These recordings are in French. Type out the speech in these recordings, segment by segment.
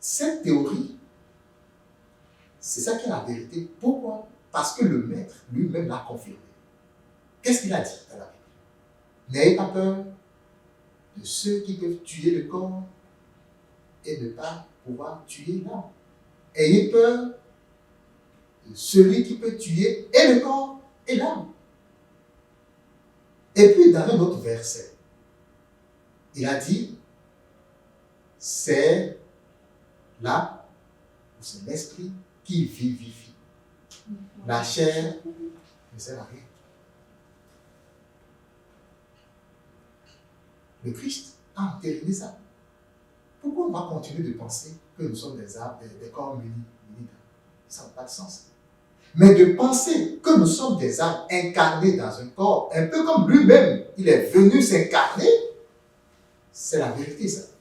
cette théorie, c'est ça qui est la vérité. Pourquoi? Parce que le maître lui-même l'a confirmé. Qu'est-ce qu'il a dit dans la Bible? N'ayez pas peur de ceux qui peuvent tuer le corps et ne pas pouvoir tuer l'âme. Ayez peur de celui qui peut tuer et le corps et l'âme. Et puis dans un autre verset, il a dit, c'est là, c'est l'esprit qui vivifie. La chair ne sert à rien. Le Christ a entériné ça. Pourquoi on va continuer de penser que nous sommes des âmes, des corps munis d'âme? Ça n'a pas de sens. Mais de penser que nous sommes des âmes incarnées dans un corps, un peu comme lui-même, il est venu s'incarner, c'est la vérité, ça.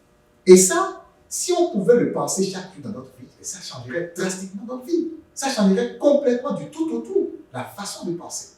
Et ça, si on pouvait le penser chaque jour dans notre vie, ça changerait drastiquement notre vie. Ça changerait complètement du tout au tout la façon de penser.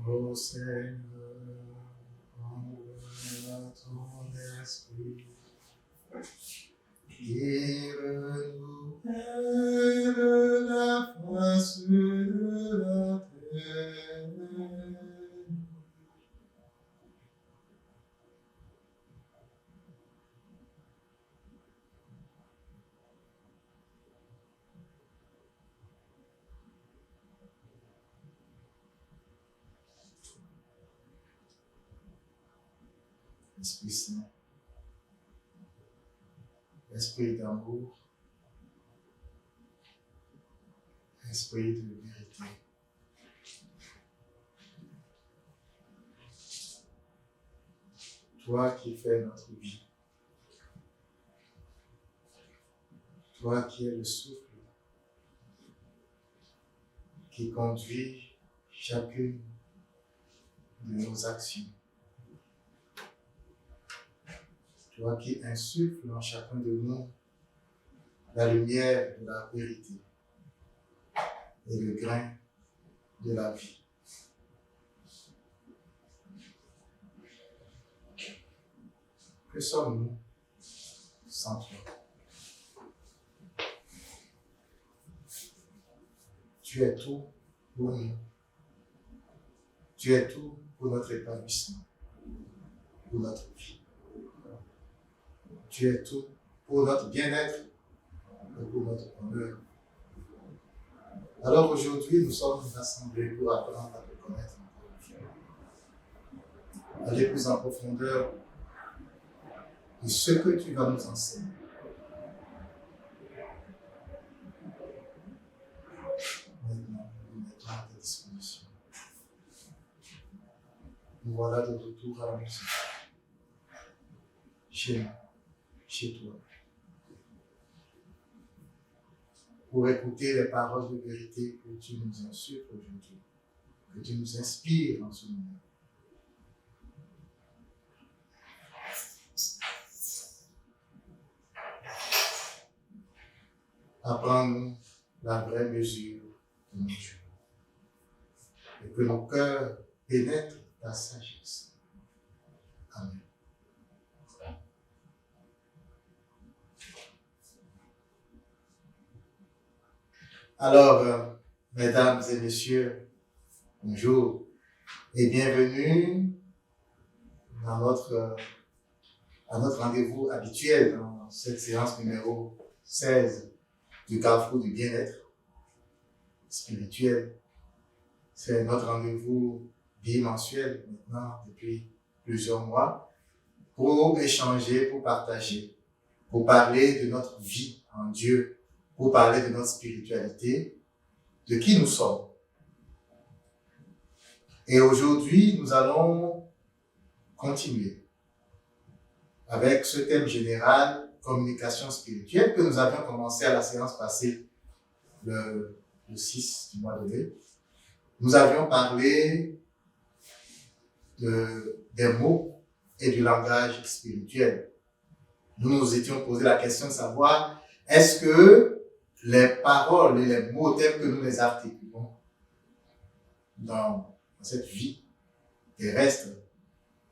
Ô Seigneur, envoie ton esprit qui renouvelle la face de la terre. Esprit Saint, esprit d'amour, esprit de vérité. Toi qui fais notre vie, toi qui es le souffle, qui conduit chacune de nos actions. Toi qui insuffles en chacun de nous la lumière de la vérité et le grain de la vie. Que sommes-nous sans toi? Tu es tout pour nous. Tu es tout pour notre épanouissement, pour notre vie. Tu es tout pour notre bien-être et pour notre bonheur. Alors aujourd'hui, nous sommes rassemblés pour apprendre à te connaître encore une fois. Aller plus en profondeur de ce que tu vas nous enseigner. Maintenant, nous mettons à ta disposition. Nous voilà de retour à la maison. Chez nous, chez toi. Pour écouter les paroles de vérité que tu nous insuffles aujourd'hui, que tu nous inspires en ce moment. Apprends-nous la vraie mesure de nos jours et que nos cœurs pénètrent ta sagesse. Amen. Alors, mesdames et messieurs, bonjour et bienvenue à notre rendez-vous habituel dans cette séance numéro 16 du Carrefour du bien-être spirituel. C'est notre rendez-vous bimensuel maintenant depuis plusieurs mois pour échanger, pour partager, pour parler de notre vie en Dieu, pour parler de notre spiritualité, de qui nous sommes. Et aujourd'hui, nous allons continuer avec ce thème général, communication spirituelle, que nous avions commencé à la séance passée, le 6 du mois de mai. Nous avions parlé des mots et du langage spirituel. Nous nous étions posé la question de savoir, est-ce que les paroles et les mots tels que nous les articulons dans cette vie terrestre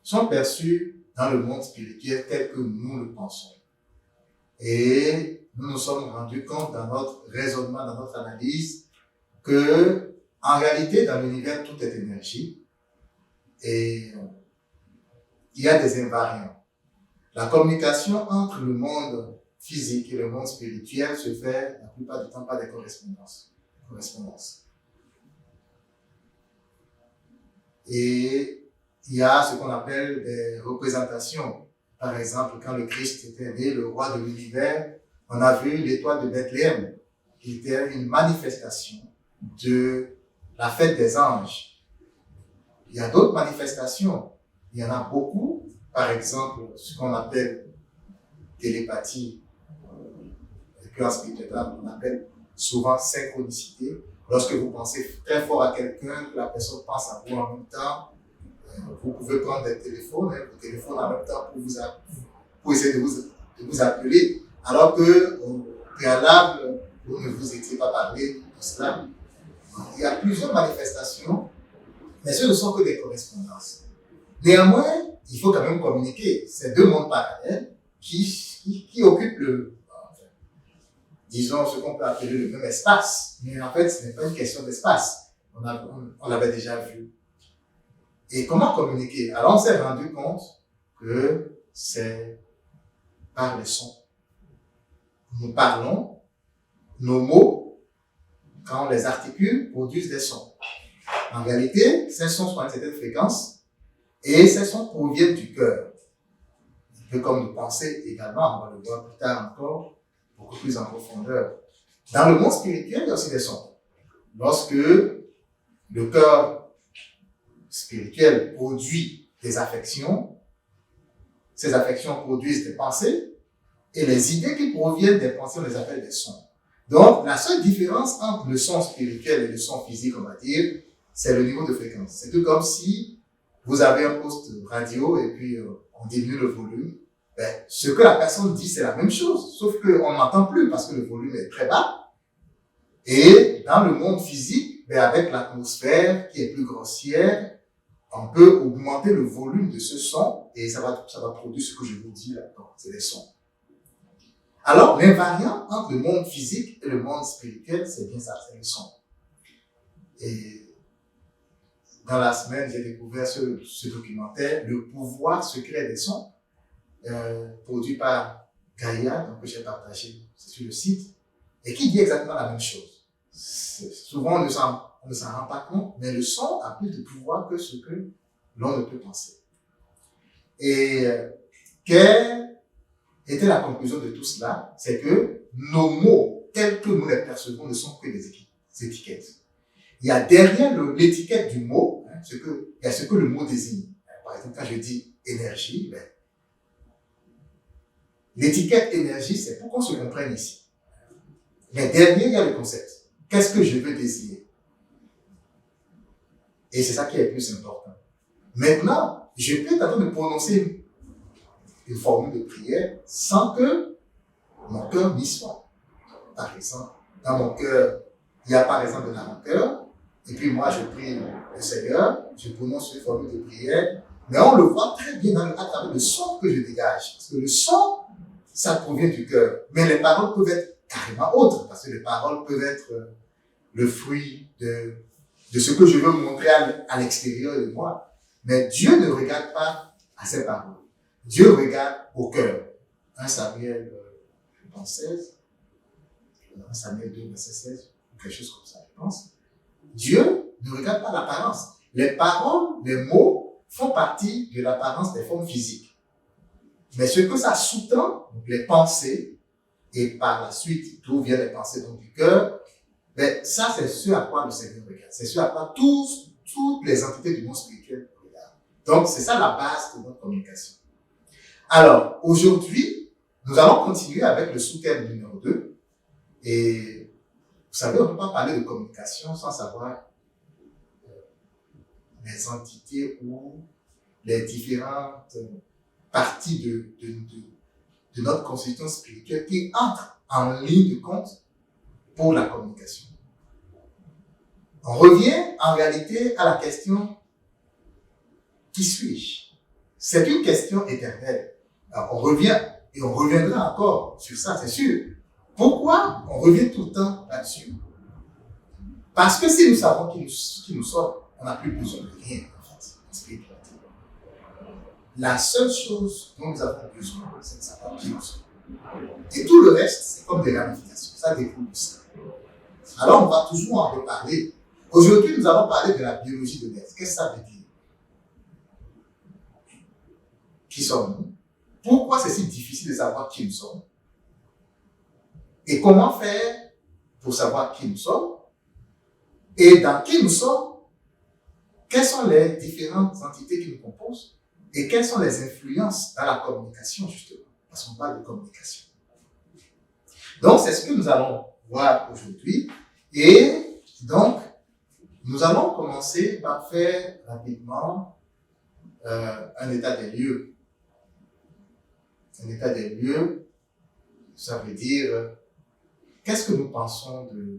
sont perçus dans le monde spirituel tel que nous le pensons. Et nous nous sommes rendus compte dans notre raisonnement, dans notre analyse, que en réalité, dans l'univers, tout est énergie et il y a des invariants. La communication entre le monde physique et le monde spirituel se fait la plupart du temps par des correspondances. Et il y a ce qu'on appelle des représentations. Par exemple, quand le Christ était né, le roi de l'univers, on a vu l'étoile de Bethléem, qui était une manifestation de la fête des anges. Il y a d'autres manifestations. Il y en a beaucoup. Par exemple, ce qu'on appelle télépathie, et puis en spiritualité, on appelle souvent synchronicité. Lorsque vous pensez très fort à quelqu'un, que la personne pense à vous en même temps, vous pouvez prendre des téléphones, le téléphone en même temps pour essayer de vous appeler, alors que au préalable, vous ne vous étiez pas parlé de cela. Il y a plusieurs manifestations, mais ce ne sont que des correspondances. Néanmoins, il faut quand même communiquer. C'est deux mondes parallèles qui occupent disons, ce qu'on peut appeler le même espace. Mais en fait, ce n'est pas une question d'espace. On l'avait déjà vu. Et comment communiquer? Alors, on s'est rendu compte que c'est par les sons. Nous parlons, nos mots, quand on les articule, produisent des sons. En réalité, ces sons sont à une certaine fréquence et ces sons proviennent du cœur. Un peu comme nos pensées également, on va le voir plus tard encore, beaucoup plus en profondeur. Dans le monde spirituel, il y a aussi des sons. Lorsque le cœur spirituel produit des affections, ces affections produisent des pensées, et les idées qui proviennent des pensées, on les appelle des sons. Donc, la seule différence entre le son spirituel et le son physique, on va dire, c'est le niveau de fréquence. C'est tout comme si vous avez un poste radio et puis on diminue le volume. Ben, ce que la personne dit, c'est la même chose, sauf qu'on n'entend plus parce que le volume est très bas. Et dans le monde physique, ben, avec l'atmosphère qui est plus grossière, on peut augmenter le volume de ce son et ça va produire ce que je vous dis là. Donc, c'est des sons. Alors, l'invariant entre le monde physique et le monde spirituel, c'est bien ça, c'est le son. Et dans la semaine, j'ai découvert ce documentaire, Le pouvoir secret des sons, produit par Gaïa, donc que j'ai partagé, c'est sur le site, et qui dit exactement la même chose. Souvent, on ne s'en rend pas compte, mais le son a plus de pouvoir que ce que l'on ne peut penser. Et quelle était la conclusion de tout cela? C'est que nos mots, tels que nous les percevons, ne sont que des étiquettes. Il y a derrière l'étiquette du mot, il y a ce que le mot désigne. Par exemple, quand je dis énergie, l'étiquette énergie, c'est pour qu'on se comprenne ici. Mais derrière, il y a le concept. Qu'est-ce que je veux désigner? Et c'est ça qui est le plus important. Maintenant, je peux être en train de prononcer une formule de prière sans que mon cœur n'y soit. Par exemple, dans mon cœur, il y a par exemple de la rancœur, et puis moi je prie le Seigneur, je prononce une formule de prière, mais on le voit très bien à travers le son que je dégage. Parce que le son, ça provient du cœur. Mais les paroles peuvent être carrément autres, parce que les paroles peuvent être le fruit de ce que je veux montrer à l'extérieur de moi. Mais Dieu ne regarde pas à ces paroles. Dieu regarde au cœur. 1 Samuel, je pense 16, 1 Samuel 2, verset 16, ou quelque chose comme ça, je pense. Dieu ne regarde pas l'apparence. Les paroles, les mots font partie de l'apparence des formes physiques. Mais ce que ça sous-tend, donc les pensées, et par la suite, d'où viennent les pensées donc, du cœur, ben, ça, c'est ce à quoi le Seigneur regarde. C'est ce à quoi toutes les entités du monde spirituel regardent. Donc, c'est ça la base de notre communication. Alors, aujourd'hui, nous allons continuer avec le sous-thème numéro 2. Et vous savez, on ne peut pas parler de communication sans savoir les entités ou les différentes parties de notre constitution spirituelle qui entrent en ligne de compte pour la communication. On revient en réalité à la question qui suis-je? C'est une question éternelle. Alors on revient et on reviendra encore sur ça, c'est sûr. Pourquoi on revient tout le temps là-dessus? Parce que si nous savons qui nous sommes, on n'a plus besoin de rien en fait, en spiritualité. La seule chose dont nous avons besoin, c'est de savoir qui nous sommes. Et tout le reste, c'est comme des ramifications. Ça découle de ça. Alors, on va toujours en reparler. Aujourd'hui, nous allons parler de la biologie de l'être. Qu'est-ce que ça veut dire? Qui sommes-nous? Pourquoi c'est si difficile de savoir qui nous sommes? Et comment faire pour savoir qui nous sommes? Et dans qui nous sommes? Quelles sont les différentes entités qui nous composent? Et quelles sont les influences dans la communication, justement? Parce qu'on parle de communication. Donc, c'est ce que nous allons voir aujourd'hui. Et donc, nous allons commencer par faire rapidement un état des lieux. Un état des lieux, ça veut dire qu'est-ce que nous pensons de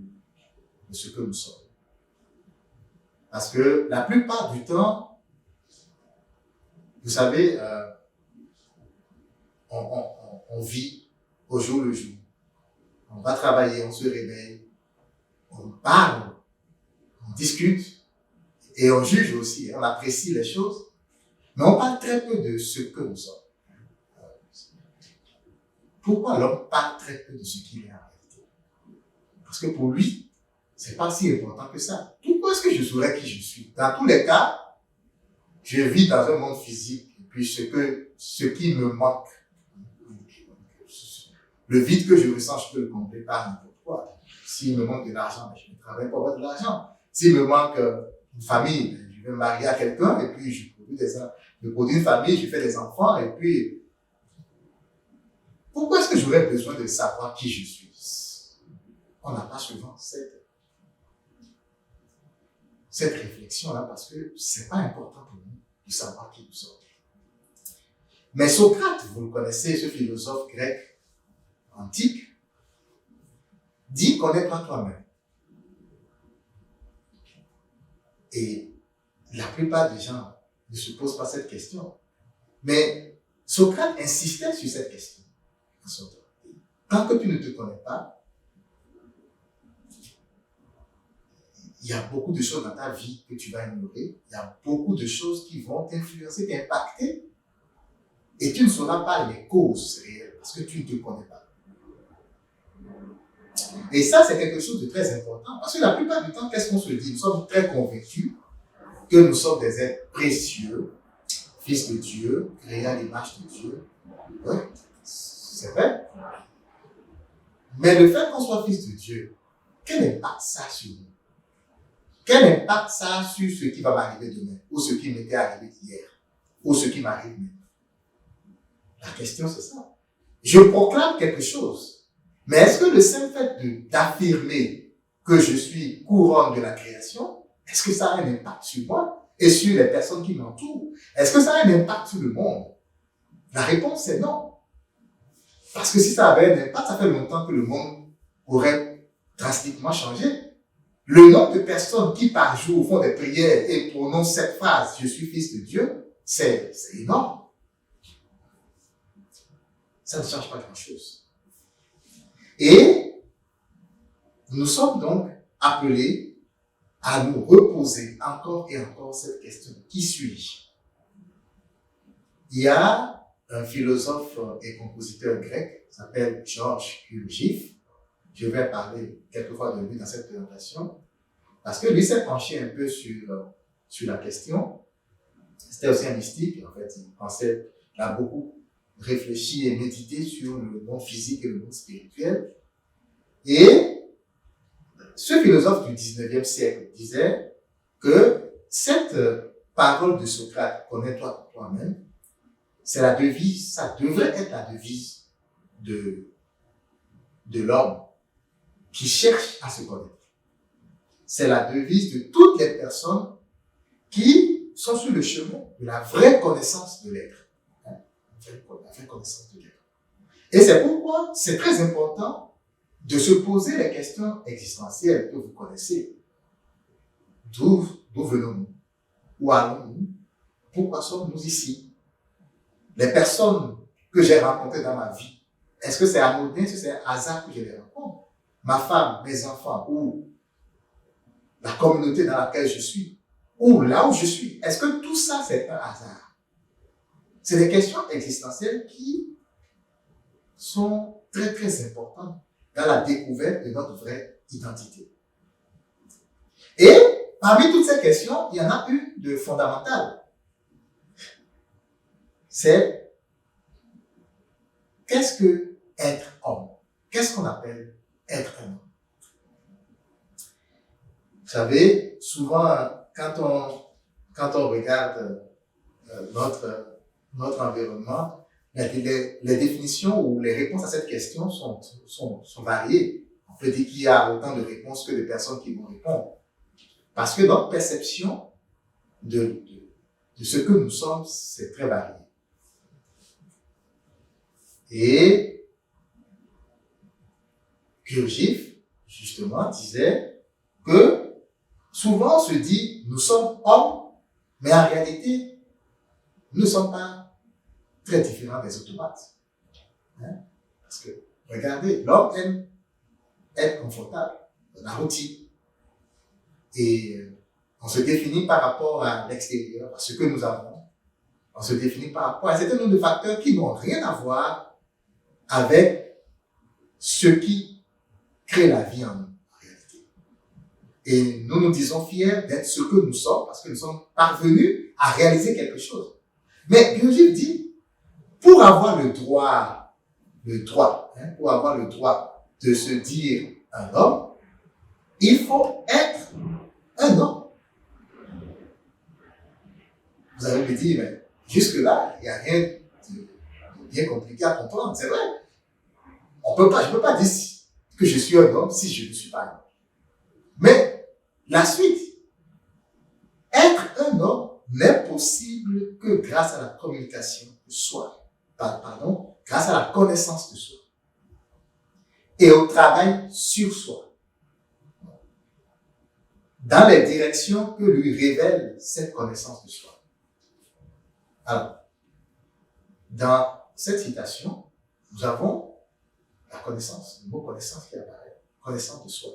ce que nous sommes. Parce que la plupart du temps, vous savez, on vit au jour le jour. On va travailler, on se réveille, on parle, on discute et on juge aussi, on apprécie les choses, mais on parle très peu de ce que nous sommes. Pourquoi l'homme parle très peu de ce qu'il est en réalité? Parce que pour lui, c'est pas si important que ça. Pourquoi est-ce que je saurais qui je suis? Dans tous les cas, je vis dans un monde physique et puis ce qui me manque, le vide que je ressens, je peux le combler par n'importe quoi. S'il me manque de l'argent, je vais travailler pour avoir de l'argent. S'il me manque une famille, je vais me marier à quelqu'un et puis je produis une famille, je fais des enfants et puis pourquoi est-ce que j'aurais besoin de savoir qui je suis? On n'a pas souvent cette réflexion-là parce que c'est pas important pour nous de savoir qui nous sommes. Mais Socrate, vous le connaissez, ce philosophe grec antique, dit connais-toi toi-même. Et la plupart des gens ne se posent pas cette question. Mais Socrate insistait sur cette question. Tant que tu ne te connais pas, il y a beaucoup de choses dans ta vie que tu vas ignorer. Il y a beaucoup de choses qui vont t'influencer, t'impacter. Et tu ne sauras pas les causes réelles parce que tu ne te connais pas. Et ça, c'est quelque chose de très important. Parce que la plupart du temps, qu'est-ce qu'on se dit? Nous sommes très convaincus que nous sommes des êtres précieux, fils de Dieu, créés à l'image de Dieu. Oui, c'est vrai. Mais le fait qu'on soit fils de Dieu, quel impact ça a sur nous? Quel impact ça a sur ce qui va m'arriver demain, ou ce qui m'était arrivé hier, ou ce qui m'arrive maintenant? La question, c'est ça. Je proclame quelque chose, mais est-ce que le simple fait d'affirmer que je suis couronne de la création, est-ce que ça a un impact sur moi et sur les personnes qui m'entourent? Est-ce que ça a un impact sur le monde? La réponse est non. Parce que si ça avait un impact, ça fait longtemps que le monde aurait drastiquement changé. Le nombre de personnes qui par jour font des prières et prononcent cette phrase « Je suis fils de Dieu », c'est énorme. Ça ne change pas grand-chose. Et nous sommes donc appelés à nous reposer encore et encore cette question « Qui suis-je » Il y a un philosophe et compositeur grec qui s'appelle Georges Gurdjieff. Je vais parler quelquefois de lui dans cette présentation, parce que lui s'est penché un peu sur la question. C'était aussi un mystique, en fait, il a beaucoup réfléchi et médité sur le monde physique et le monde spirituel. Et ce philosophe du 19e siècle disait que cette parole de Socrate, connais-toi pour toi-même, c'est la devise, ça devrait être la devise de l'homme qui cherche à se connaître. C'est la devise de toutes les personnes qui sont sur le chemin de la vraie connaissance de l'être. La vraie connaissance de l'être. Et c'est pourquoi c'est très important de se poser les questions existentielles que vous connaissez. D'où venons-nous? Où allons-nous? Pourquoi sommes-nous ici? Les personnes que j'ai rencontrées dans ma vie, est-ce que c'est anodin, est-ce que c'est un hasard que je les rencontre? Ma femme, mes enfants, ou la communauté dans laquelle je suis, ou là où je suis, est-ce que tout ça c'est un hasard? C'est des questions existentielles qui sont très très importantes dans la découverte de notre vraie identité. Et parmi toutes ces questions, il y en a une de fondamentale. C'est qu'est-ce que être homme? Qu'est-ce qu'on appelle être un homme? Vous savez, souvent, quand on regarde notre environnement, les définitions ou les réponses à cette question sont variées. On peut dire qu'il y a autant de réponses que de personnes qui vont répondre. Parce que notre perception de ce que nous sommes, c'est très varié. Et Gurdjieff, justement, disait que souvent on se dit, nous sommes hommes, mais en réalité, nous ne sommes pas très différents des automates. Parce que, regardez, l'homme aime être confortable, la routine. Et on se définit par rapport à l'extérieur, à ce que nous avons. On se définit par rapport à un certain nombre de facteurs qui n'ont rien à voir avec ce qui crée la vie en nous, en réalité. Et nous nous disons fiers d'être ce que nous sommes parce que nous sommes parvenus à réaliser quelque chose. Mais Gurdjieff dit, pour avoir le droit, pour avoir le droit de se dire un homme, il faut être un homme. Vous allez me dire, mais jusque-là, il n'y a rien de bien compliqué à comprendre. C'est vrai. Je ne peux pas dire que je suis un homme si je ne suis pas un homme. Mais la suite, être un homme n'est possible que grâce à la communication de soi. Grâce à la connaissance de soi. Et au travail sur soi. Dans les directions que lui révèle cette connaissance de soi. Alors, dans cette citation, nous avons la connaissance, le mot connaissance qui apparaît, connaissance de soi.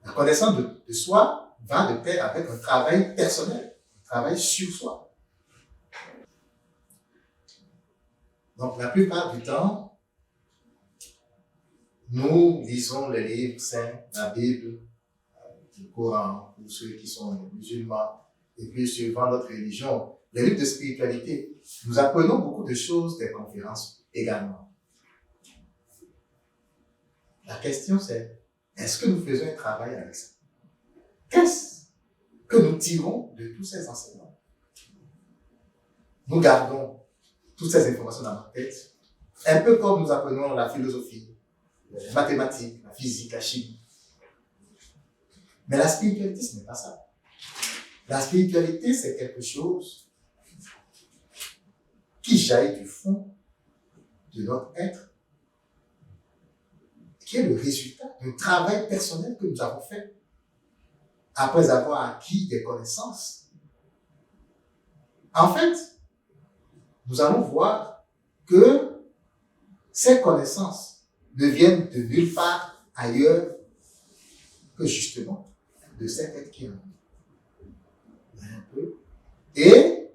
La connaissance de soi va de pair avec un travail personnel, un travail sur soi. Donc, la plupart du temps, nous lisons les livres saints, la Bible, le Coran, pour ceux qui sont musulmans, et puis suivant notre religion, les livres de spiritualité. Nous apprenons beaucoup de choses des conférences également. La question c'est, est-ce que nous faisons un travail avec ça? Qu'est-ce que nous tirons de tous ces enseignements? Nous gardons toutes ces informations dans notre tête, un peu comme nous apprenons la philosophie, les mathématiques, la physique, la chimie. Mais la spiritualité, ce n'est pas ça. La spiritualité, c'est quelque chose qui jaillit du fond de notre être, qui est le résultat d'un travail personnel que nous avons fait après avoir acquis des connaissances. En fait, nous allons voir que ces connaissances ne viennent de nulle part ailleurs que justement de cet être qui est en nous. Et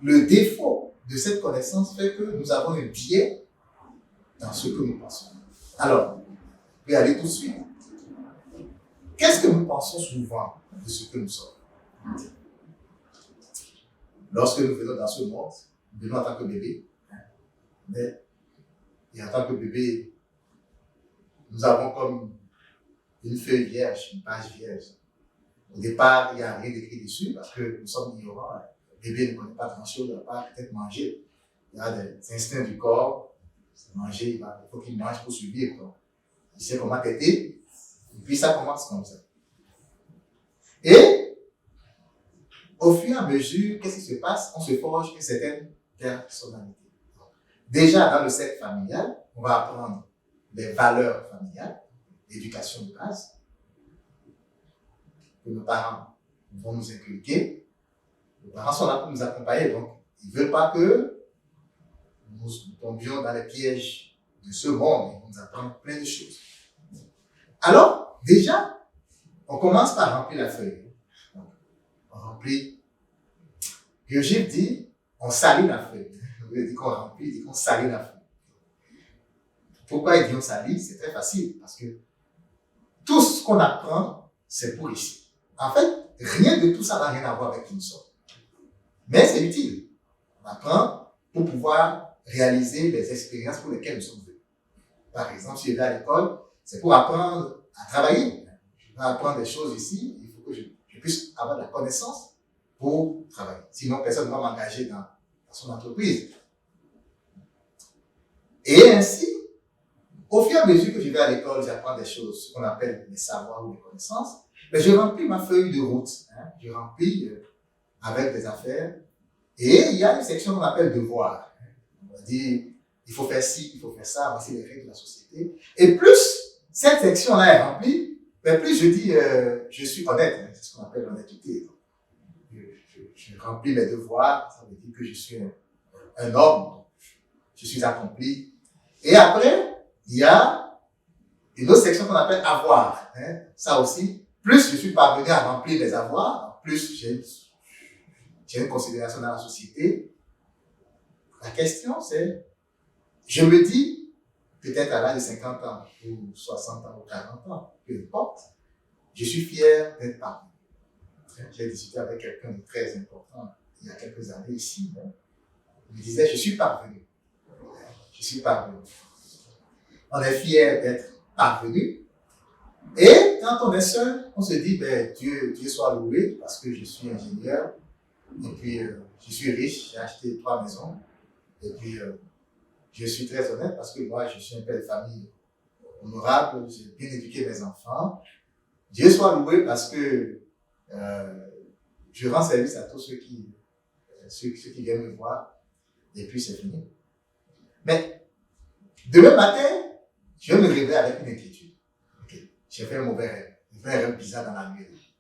le défaut de cette connaissance fait que nous avons un biais dans ce que nous pensons. Alors, je vais aller tout de suite. Qu'est-ce que nous pensons souvent de ce que nous sommes? Lorsque nous venons dans ce monde, de nous en tant que bébé. Mais, et en tant que bébé, nous avons comme une feuille vierge, une page vierge. Au départ, il n'y a rien d'écrit dessus parce que nous sommes ignorants. Le bébé ne connaît pas grand-chose, il ne va pas peut-être manger. Il y a des instincts du corps. C'est manger, il faut qu'il mange pour survivre. Donc, il sait comment t'aider. Et puis ça commence comme ça. Et au fur et à mesure, qu'est-ce qui se passe? On se forge une certaine personnalité. Déjà, dans le cercle familial, on va apprendre les valeurs familiales, l'éducation de base, que nos parents vont nous inculquer. Les parents sont là pour nous accompagner, donc ils ne veulent pas que nous tombions dans les pièges de ce monde. Ils vont nous apprendre plein de choses. Alors, déjà, on commence par remplir la feuille. Donc, on remplit. Biogif dit, on salit la feuille. Il dit qu'on remplit, il dit qu'on salit la feuille. Pourquoi il dit on salit? C'est très facile, parce que tout ce qu'on apprend, c'est pour ici. En fait, rien de tout ça n'a rien à voir avec qui nous sommes. Mais c'est utile. On apprend pour pouvoir réaliser les expériences pour lesquelles nous sommes venus. Par exemple, si je vais à l'école, c'est pour apprendre à travailler. Je vais apprendre des choses ici, il faut que je puisse avoir de la connaissance pour travailler. Sinon, personne ne va m'engager dans son entreprise. Et ainsi, au fur et à mesure que je vais à l'école, j'apprends des choses, ce qu'on appelle les savoirs ou les connaissances, mais je remplis ma feuille de route. Je remplis avec des affaires. Et il y a une section qu'on appelle devoir. On va dire, il faut faire ci, il faut faire ça, voici les règles de la société. Et plus cette section-là est remplie, mais plus je dis, je suis honnête. C'est ce qu'on appelle l'honnêteté. Je remplis mes devoirs, ça veut dire que je suis un homme, je suis accompli. Et après, il y a une autre section qu'on appelle avoir. Ça aussi, plus je suis parvenu à remplir les avoirs, plus j'ai une considération dans la société. La question, c'est, je me dis, peut-être à l'âge de 50 ans, ou 60 ans, ou 40 ans, peu importe, je suis fier d'être parvenu. J'ai discuté avec quelqu'un de très important il y a quelques années ici. Il me disait, je suis parvenu. Je suis parvenu. On est fier d'être parvenu. Et quand on est seul, on se dit, ben, Dieu soit loué parce que je suis ingénieur. Et puis, je suis riche, j'ai acheté 3 maisons. Et puis, je suis très honnête parce que moi, je suis un père de famille honorable, j'ai bien éduqué mes enfants. Dieu soit loué parce que je rends service à tous ceux qui viennent me voir. Et puis, c'est fini. Mais, demain matin, je vais me réveiller avec une inquiétude. Okay. J'ai fait un mauvais rêve. J'ai fait un rêve bizarre dans la nuit.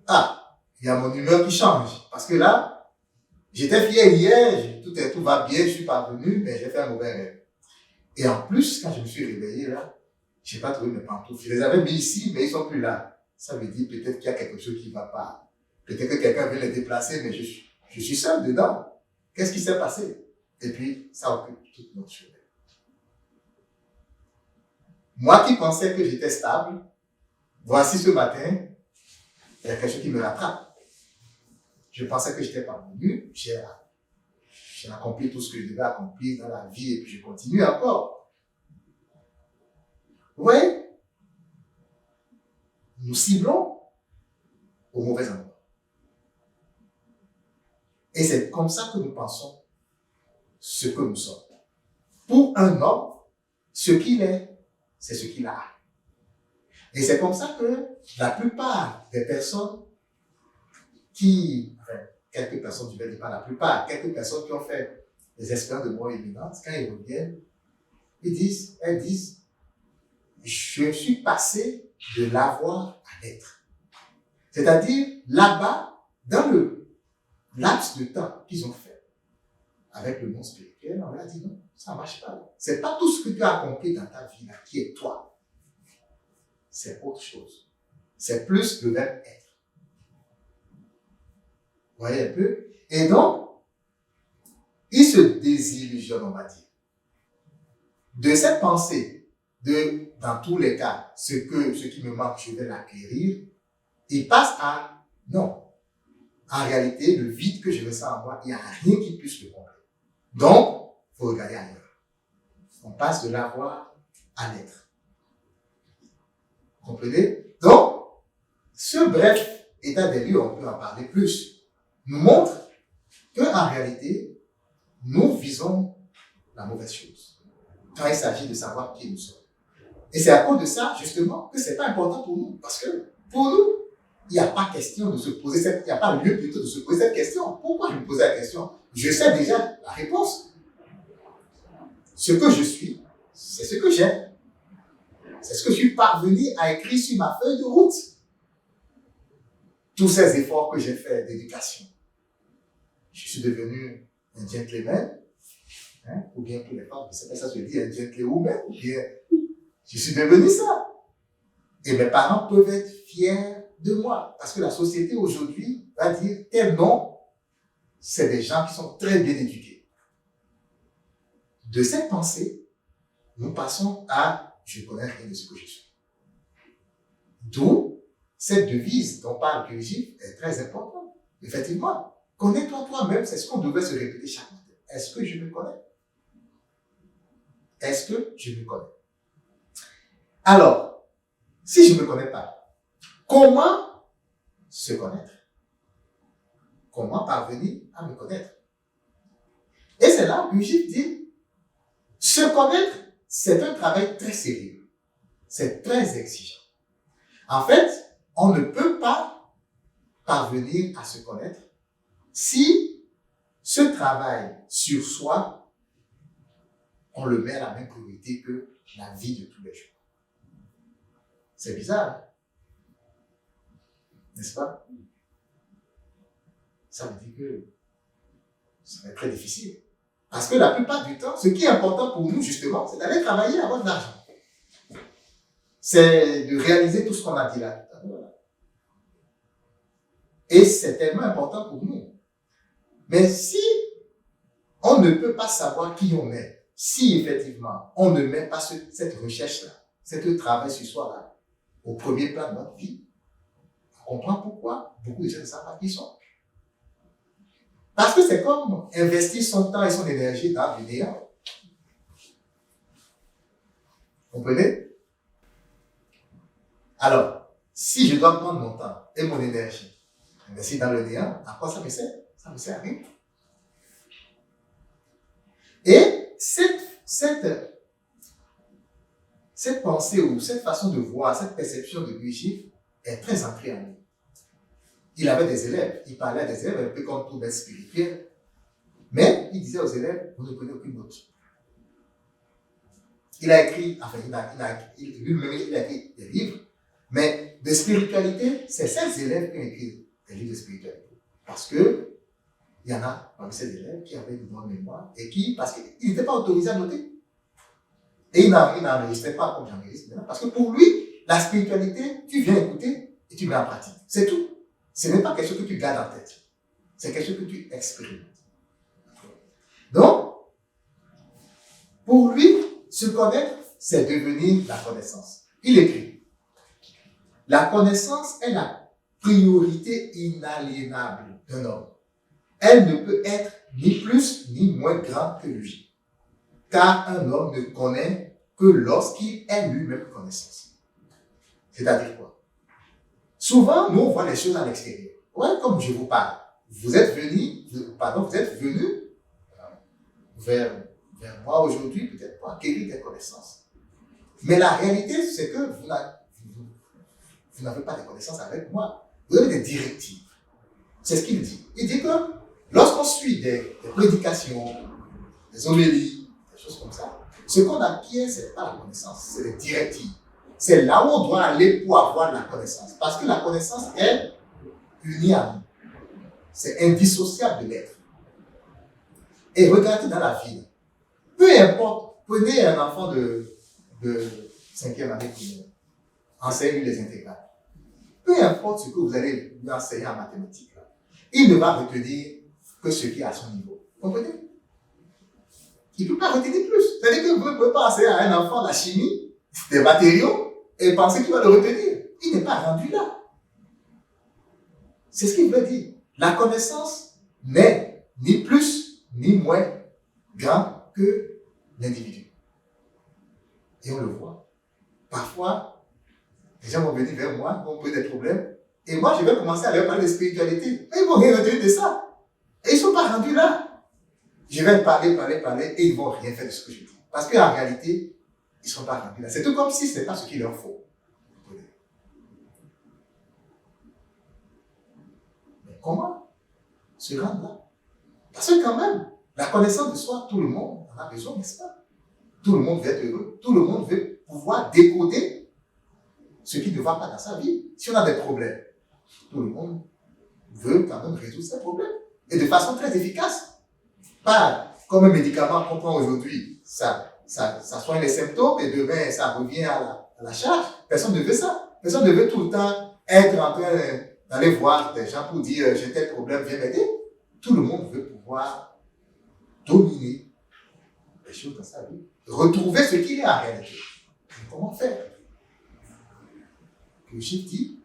Ah, il y a mon humeur qui change. Parce que là, j'étais fier hier, tout va bien, je suis parvenu, mais j'ai fait un mauvais rêve. Et en plus, quand je me suis réveillé là, je n'ai pas trouvé mes pantoufles. Je les avais mis ici, mais ils ne sont plus là. Ça veut dire peut-être qu'il y a quelque chose qui ne va pas. Peut-être que quelqu'un veut les déplacer, mais je suis seul dedans. Qu'est-ce qui s'est passé? Et puis, ça occupe toute notre journée. Moi qui pensais que j'étais stable, voici ce matin, il y a quelque chose qui me rattrape. Je pensais que j'étais parvenu, j'ai accompli tout ce que je devais accomplir dans la vie et puis je continue encore. Vous voyez? Nous ciblons au mauvais endroit. Et c'est comme ça que nous pensons ce que nous sommes. Pour un homme, ce qu'il est, c'est ce qu'il a. Et c'est comme ça que la plupart des personnes quelques personnes, je ne vais dire pas la plupart, quelques personnes qui ont fait des expériences de mort imminente, quand ils reviennent, elles disent, je suis passé de l'avoir à l'être. C'est-à-dire, là-bas, dans le laps de temps qu'ils ont fait avec le monde spirituel, on leur a dit non, ça ne marche pas. C'est pas tout ce que tu as accompli dans ta vie là, qui est toi. C'est autre chose. C'est plus le verbe être. Vous voyez un peu? Et donc, il se désillusionne, on va dire. De cette pensée, dans tous les cas, ce qui me manque, je vais l'acquérir, il passe à non. En réalité, le vide que je ressens en moi, il n'y a rien qui puisse le combler. Donc, il faut regarder ailleurs. On passe de l'avoir à l'être. Comprenez? Donc, ce bref état des lieux, on peut en parler plus, nous montre qu'en réalité, nous visons la mauvaise chose quand il s'agit de savoir qui nous sommes. Et c'est à cause de ça, justement, que c'est pas important pour nous. Parce que, pour nous, il n'y a pas question de se poser il n'y a pas lieu plutôt de se poser cette question. Pourquoi je me posais la question? Je sais déjà la réponse. Ce que je suis, c'est ce que j'aime. C'est ce que je suis parvenu à écrire sur ma feuille de route. Tous ces efforts que j'ai faits d'éducation. Je suis devenu un gentleman, hein, ou bien pour les femmes, je ne sais pas si ça se dit un gentlewoman, ou bien je suis devenu ça. Et mes parents peuvent être fiers de moi. Parce que la société aujourd'hui va dire tel nom, c'est des gens qui sont très bien éduqués. De cette pensée, nous passons à je ne connais rien de ce que je suis. D'où cette devise dont parle Gurdjieff est très importante. Effectivement, connais-toi toi-même, c'est ce qu'on devait se répéter chaque matin. Est-ce que je me connais? Est-ce que je me connais? Alors, si je ne me connais pas, comment se connaître? Comment parvenir à me connaître? Et c'est là que Gurdjieff dit, se connaître, c'est un travail très sérieux. C'est très exigeant. En fait, on ne peut pas parvenir à se connaître si ce travail sur soi, on le met à la même priorité que la vie de tous les jours. C'est bizarre, hein? N'est-ce pas? Ça veut dire que ça va être très difficile. Parce que la plupart du temps, ce qui est important pour nous, justement, c'est d'aller travailler à avoir de l'argent. C'est de réaliser tout ce qu'on a dit là. Et c'est tellement important pour nous. Mais si on ne peut pas savoir qui on est, si effectivement on ne met pas cette recherche-là, ce travail sur soi-là, au premier plan de notre vie, on comprend pourquoi beaucoup de gens ne savent pas qui ils sont. Parce que c'est comme investir son temps et son énergie dans le néant. Vous comprenez? Alors, si je dois prendre mon temps et mon énergie, investir dans le néant, à quoi ça me sert? Ça me sert à rien. Et cette pensée ou cette façon de voir, cette perception de Gurdjieff est très ancrée en nous. Il avait des élèves, il parlait à des élèves un peu comme tout maître spirituel, mais il disait aux élèves, vous ne prenez aucune note. Il a écrit, enfin, lui-même il a écrit des livres, mais de spiritualité, c'est ces élèves qui ont écrit des livres de spiritualité. Parce que il y en a parmi ces élèves qui avaient une bonne mémoire et qui, parce qu'ils n'étaient pas autorisés à noter. Et il n'enregistrait pas comme j'enregistre maintenant. Parce que pour lui, la spiritualité, tu viens écouter et tu mets en pratique. C'est tout. Ce n'est pas quelque chose que tu gardes en tête. C'est quelque chose que tu expérimentes. Donc, pour lui, se connaître, c'est devenir la connaissance. Il écrit, la connaissance est la priorité inaliénable d'un homme. Elle ne peut être ni plus ni moins grande que lui. Car un homme ne connaît que lorsqu'il est lui-même connaissance. C'est-à-dire quoi? Souvent, nous, on voit les choses à l'extérieur. Ouais, comme je vous parle. Vous êtes venu vers moi aujourd'hui, peut-être pour acquérir des connaissances. Mais la réalité, c'est que vous n'avez pas de connaissances avec moi. Vous avez des directives. C'est ce qu'il dit. Il dit que lorsqu'on suit des prédications, des homélies, des choses comme ça, ce qu'on acquiert, ce n'est pas la connaissance, c'est les directives. C'est là où on doit aller pour avoir la connaissance. Parce que la connaissance est unie à nous. C'est indissociable de l'être. Et regardez dans la vie. Peu importe, prenez un enfant de 5e année primaire, enseignez-lui les intégrales. Peu importe ce que vous allez lui enseigner en mathématiques, là, il ne va retenir que ce qui est à son niveau. Vous comprenez? Il ne peut pas retenir plus. C'est-à-dire que vous ne pouvez pas enseigner à un enfant la chimie, des matériaux, et penser qu'il va le retenir. Il n'est pas rendu là. C'est ce qu'il veut dire. La connaissance n'est ni plus ni moins grand que l'individu. Et on le voit. Parfois, les gens vont venir vers moi, vont poser des problèmes, et moi, je vais commencer à leur parler de spiritualité. Mais ils vont rien retenir de ça. Et ils ne sont pas rendus là. Je vais parler, et ils ne vont rien faire de ce que je dis. Parce qu'en réalité, ils ne sont pas rendus là. C'est tout comme si ce n'est pas ce qu'il leur faut. Mais comment se rendre là? Parce que quand même, la connaissance de soi, tout le monde en a besoin, n'est-ce pas? Tout le monde veut être heureux. Tout le monde veut pouvoir décoder ce qui ne va pas dans sa vie. Si on a des problèmes, tout le monde veut quand même résoudre ces problèmes. Et de façon très efficace. Pas comme un médicament qu'on prend aujourd'hui. Ça soigne les symptômes et demain, ça revient à la charge. Personne ne veut ça. Personne ne veut tout le temps être en train d'aller voir des gens pour dire j'ai tel problème, viens m'aider. Tout le monde veut pouvoir dominer les choses dans sa vie. Retrouver ce qu'il est en réalité. Mais comment faire? Que j'ai dit,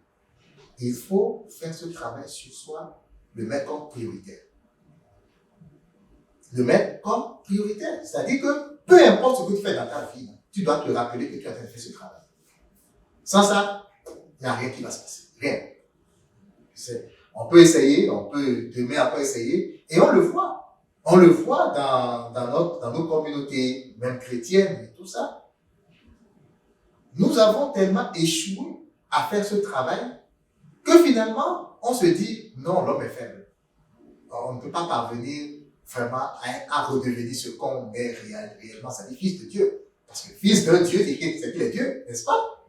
il faut faire ce travail sur soi, le mettre comme prioritaire. Le mettre comme prioritaire. C'est-à-dire que peu importe ce que tu fais dans ta vie, tu dois te rappeler que tu as fait ce travail. Sans ça, il n'y a rien qui va se passer. Rien. On peut essayer, demain on peut essayer, et on le voit. On le voit dans nos communautés, même chrétiennes et tout ça. Nous avons tellement échoué à faire ce travail que finalement, on se dit, non, l'homme est faible. On ne peut pas parvenir vraiment à redevenir ce qu'on est réellement, c'est-à-dire fils de Dieu. Parce que fils d'un Dieu, c'est qu'il est Dieu, n'est-ce pas?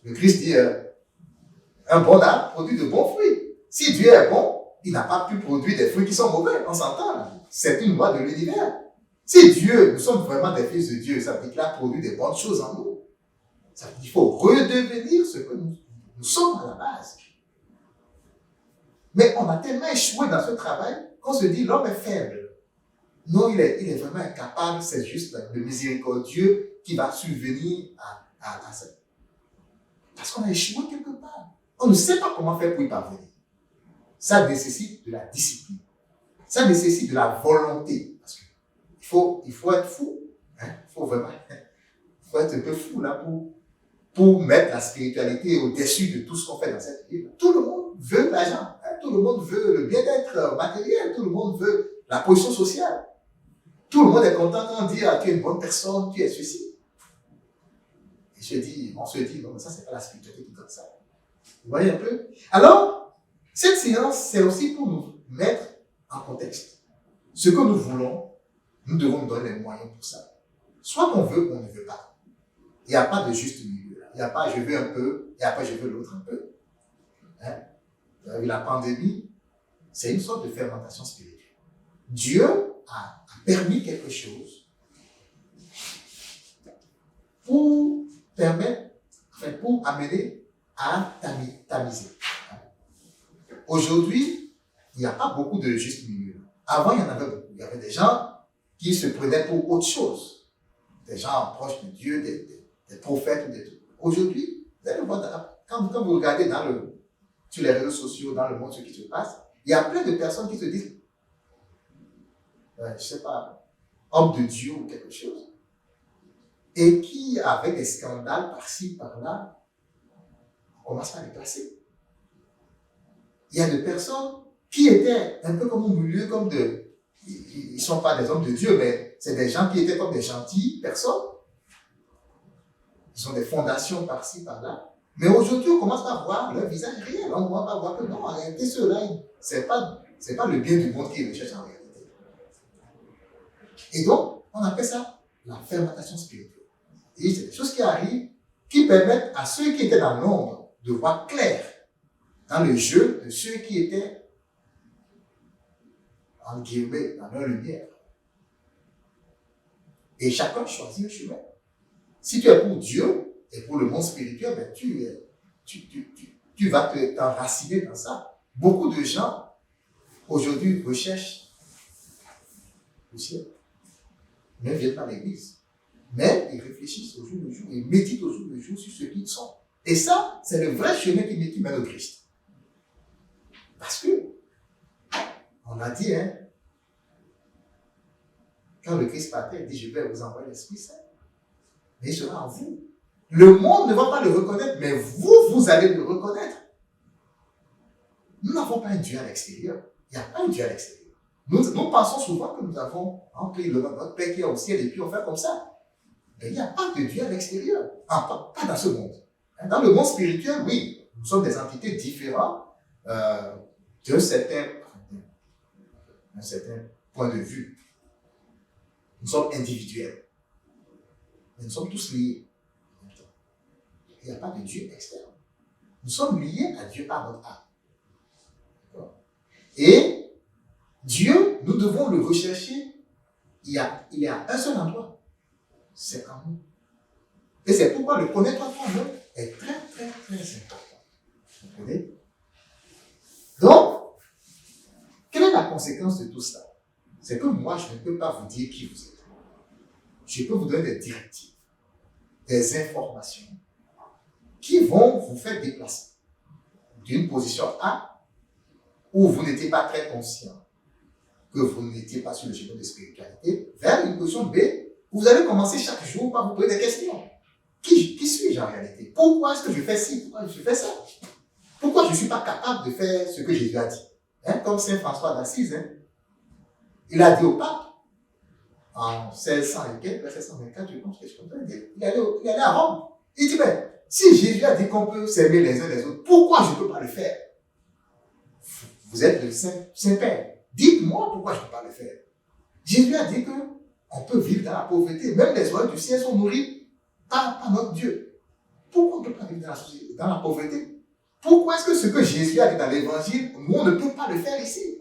Le Christ dit, un bon arbre produit de bons fruits. Si Dieu est bon, il n'a pas pu produire des fruits qui sont mauvais, on s'entend. C'est une loi de l'univers. Si Dieu, nous sommes vraiment des fils de Dieu, ça veut dire qu'il a produit des bonnes choses en nous. Ça veut dire qu'il faut redevenir ce que nous sommes à la base. Mais on a tellement échoué dans ce travail qu'on se dit l'homme est faible. Non, il est vraiment incapable, c'est juste le miséricordieux qui va subvenir à ça. Parce qu'on a échoué quelque part. On ne sait pas comment faire pour y parvenir. Ça nécessite de la discipline. Ça nécessite de la volonté. Parce qu'il faut être fou. Il faut vraiment être un peu fou là pour mettre la spiritualité au-dessus de tout ce qu'on fait dans cette vie. Tout le monde veut l'argent. Tout le monde veut le bien-être matériel. Tout le monde veut la position sociale. Tout le monde est content quand on dit ah, tu es une bonne personne, tu es ceci. Et on se dit, non, mais ça, c'est pas la spiritualité qui donne ça. Vous voyez un peu? Alors, cette séance, c'est aussi pour nous mettre en contexte. Ce que nous voulons, nous devons nous donner les moyens pour ça. Soit on veut ou on ne veut pas. Il n'y a pas de juste milieu. Il n'y a pas je veux un peu et après je veux l'autre un peu. Vous avez vu la pandémie, c'est une sorte de fermentation spirituelle. Dieu a permis quelque chose pour amener à tamiser. Aujourd'hui, il n'y a pas beaucoup de juste milieu. Avant, il y en avait beaucoup. Il y avait des gens qui se prenaient pour autre chose. Des gens proches de Dieu, des prophètes ou des trucs. Aujourd'hui, vous allez voir, quand vous regardez sur les réseaux sociaux, dans le monde, ce qui se passe, il y a plein de personnes qui se disent, je ne sais pas, homme de Dieu ou quelque chose, et qui, avec des scandales par-ci, par-là, on commence à les placer. Il y a des personnes qui étaient un peu comme au milieu, ils ne sont pas des hommes de Dieu, mais c'est des gens qui étaient comme des gentilles personnes. Ils ont des fondations par-ci, par-là. Mais aujourd'hui, on commence à voir leur visage réel. On commence à voir que non, en réalité, ceux-là, c'est pas le bien du monde qu'ils recherchent en réalité. Et donc, on appelle ça la fermentation spirituelle. Et c'est des choses qui arrivent, qui permettent à ceux qui étaient dans l'ombre de voir clair dans le jeu de ceux qui étaient, en guillemets, dans leur lumière. Et chacun choisit le chemin. Si tu es pour Dieu et pour le monde spirituel, ben tu vas t'enraciner dans ça. Beaucoup de gens, aujourd'hui, recherchent le ciel, mais ne viennent pas à l'église. Mais ils réfléchissent au jour le jour, ils méditent au jour le jour sur ce qu'ils sont. Et ça, c'est le vrai chemin qui mène au Christ. Parce que, on a dit, Quand le Christ partait, il dit, je vais vous envoyer l'Esprit Saint. Mais il sera en vous. Le monde ne va pas le reconnaître, mais vous, vous allez le reconnaître. Nous n'avons pas un Dieu à l'extérieur. Il n'y a pas un Dieu à l'extérieur. Nous pensons souvent que nous avons notre Père qui est au ciel et puis on fait comme ça. Mais il n'y a pas de Dieu à l'extérieur. Pas dans ce monde. Dans le monde spirituel, oui, nous sommes des entités différentes d'un certain point de vue. Nous sommes individuels. Mais nous sommes tous liés. Il n'y a pas de Dieu externe. Nous sommes liés à Dieu par notre âme. Et Dieu, nous devons le rechercher. Il y a un seul endroit. C'est en nous. Et c'est pourquoi le connaître toi-même est très, très, très important. Vous comprenez? Donc, quelle est la conséquence de tout ça? C'est que moi, je ne peux pas vous dire qui vous êtes. Je peux vous donner des directives, des informations qui vont vous faire déplacer d'une position A où vous n'étiez pas très conscient que vous n'étiez pas sur le chemin de spiritualité vers une position B où vous allez commencer chaque jour par vous poser des questions. Qui suis-je en réalité? Pourquoi est-ce que je fais ci? Pourquoi je fais ça? Pourquoi je ne suis pas capable de faire ce que Jésus a dit? Comme Saint François d'Assise, il a dit au pape, en 1600 et quelques, 1624, je pense que je comprends, il allait à Rome. Il dit, mais si Jésus a dit qu'on peut s'aimer les uns les autres, pourquoi je ne peux pas le faire? Vous êtes le Saint-Père. Dites-moi pourquoi je ne peux pas le faire. Jésus a dit qu'on peut vivre dans la pauvreté. Même les oiseaux du ciel sont nourris par notre Dieu. Pourquoi on ne peut pas vivre dans la pauvreté? Pourquoi est-ce que ce que Jésus a dit dans l'évangile, nous, on ne peut pas le faire ici?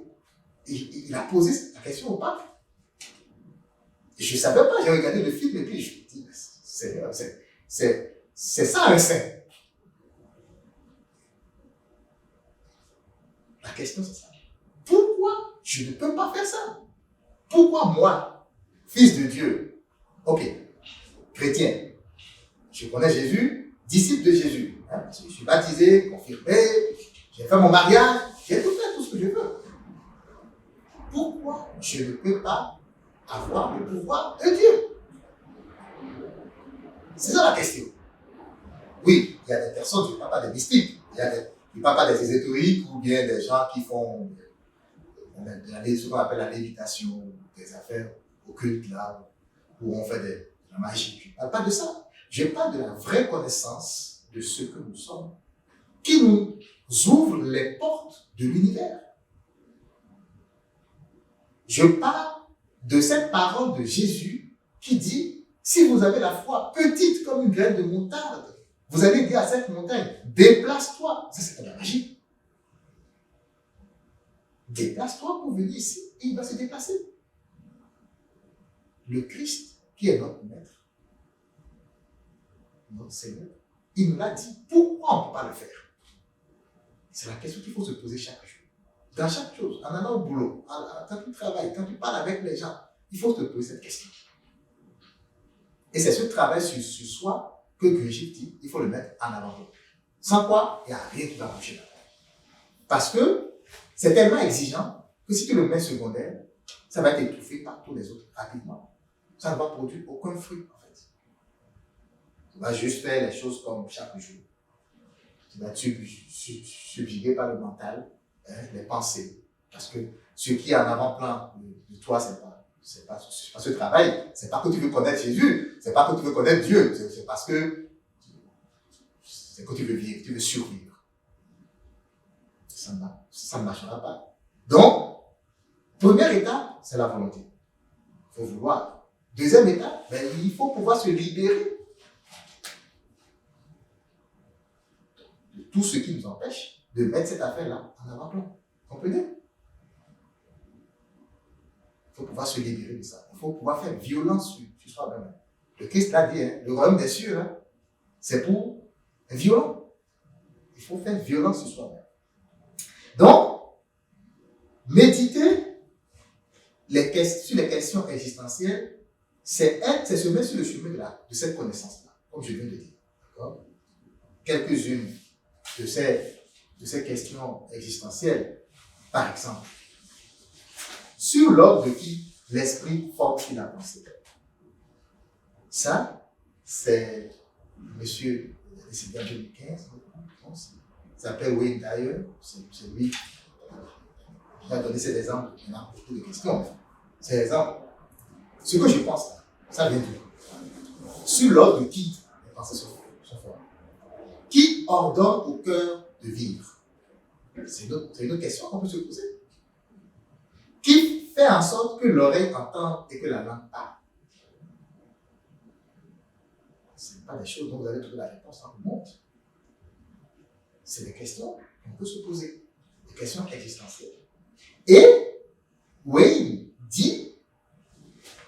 Il a posé la question au pape. Et je ne savais pas, j'ai regardé le film et puis je me dis, c'est ça un saint. La question c'est ça. Pourquoi je ne peux pas faire ça? Pourquoi moi, fils de Dieu, ok, chrétien, je connais Jésus, disciple de Jésus, je suis baptisé, confirmé, j'ai fait mon mariage, j'ai tout fait, tout ce que je veux. Pourquoi je ne peux pas avoir le pouvoir de Dieu? C'est ça la question. Oui, il y a des personnes, je ne parle pas des mystiques, je ne parle pas des ésotériques ou bien des gens qui font ce qu'on appelle la lévitation, des affaires occultes là, où on fait de la magie. Je ne parle pas de ça. Je parle de la vraie connaissance de ce que nous sommes, qui nous ouvre les portes de l'univers. Je parle de cette parole de Jésus qui dit, si vous avez la foi petite comme une graine de moutarde, vous allez dire à cette montagne, déplace-toi. Ça, c'est de la magie. Déplace-toi pour venir ici et il va se déplacer. Le Christ, qui est notre maître, notre Seigneur, il nous l'a dit. Pourquoi on ne peut pas le faire? C'est la question qu'il faut se poser chaque jour. Dans chaque chose, en allant au boulot, quand tu travailles, quand tu parles avec les gens, il faut te poser cette question. Et c'est ce travail sur soi que Brigitte dit, il faut le mettre en avant. Sans quoi, il n'y a rien qui va bouger là-bas. Parce que c'est tellement exigeant que si tu le mets secondaire, ça va être étouffé par tous les autres rapidement. Ça ne va produire aucun fruit, en fait. Tu vas juste faire les choses comme chaque jour. Tu vas être subjugué par le mental, les pensées. Parce que ce qui est en avant-plan de toi, c'est pas ce travail. C'est pas que tu veux connaître Jésus. C'est pas que tu veux connaître Dieu. C'est parce que c'est que tu veux vivre, tu veux survivre. Ça ne marchera pas. Donc, première étape, c'est la volonté. Il faut vouloir. Deuxième étape, il faut pouvoir se libérer de tout ce qui nous empêche de mettre cette affaire-là en avant-plan. Comprenez? Il faut pouvoir se libérer de ça. Il faut pouvoir faire violence sur soi-même. Le Christ l'a dit, le royaume des cieux, c'est pour violent. Il faut faire violence sur soi-même. Donc, méditer sur les questions existentielles, c'est se mettre sur le chemin de cette connaissance-là, comme je viens de dire. D'accord? Quelques-unes de ces questions existentielles, par exemple, sur l'ordre de qui l'esprit fortifie la pensée. Ça, c'est monsieur, c'était en 2015, je pense. Il s'appelle Wayne Dyer, c'est lui qui a donné cet exemple. Il y en a beaucoup de questions. C'est l'exemple. Ce que je pense là, ça vient d'où? Sur l'ordre de qui les pensées sont fortes? Qui ordonne au cœur de vivre? C'est une autre question qu'on peut se poser. Qui fait en sorte que l'oreille entende et que la langue parle? Ce n'est pas des choses dont vous allez trouver la réponse dans le monde. C'est des questions qu'on peut se poser, des questions existentielles. Et Wayne dit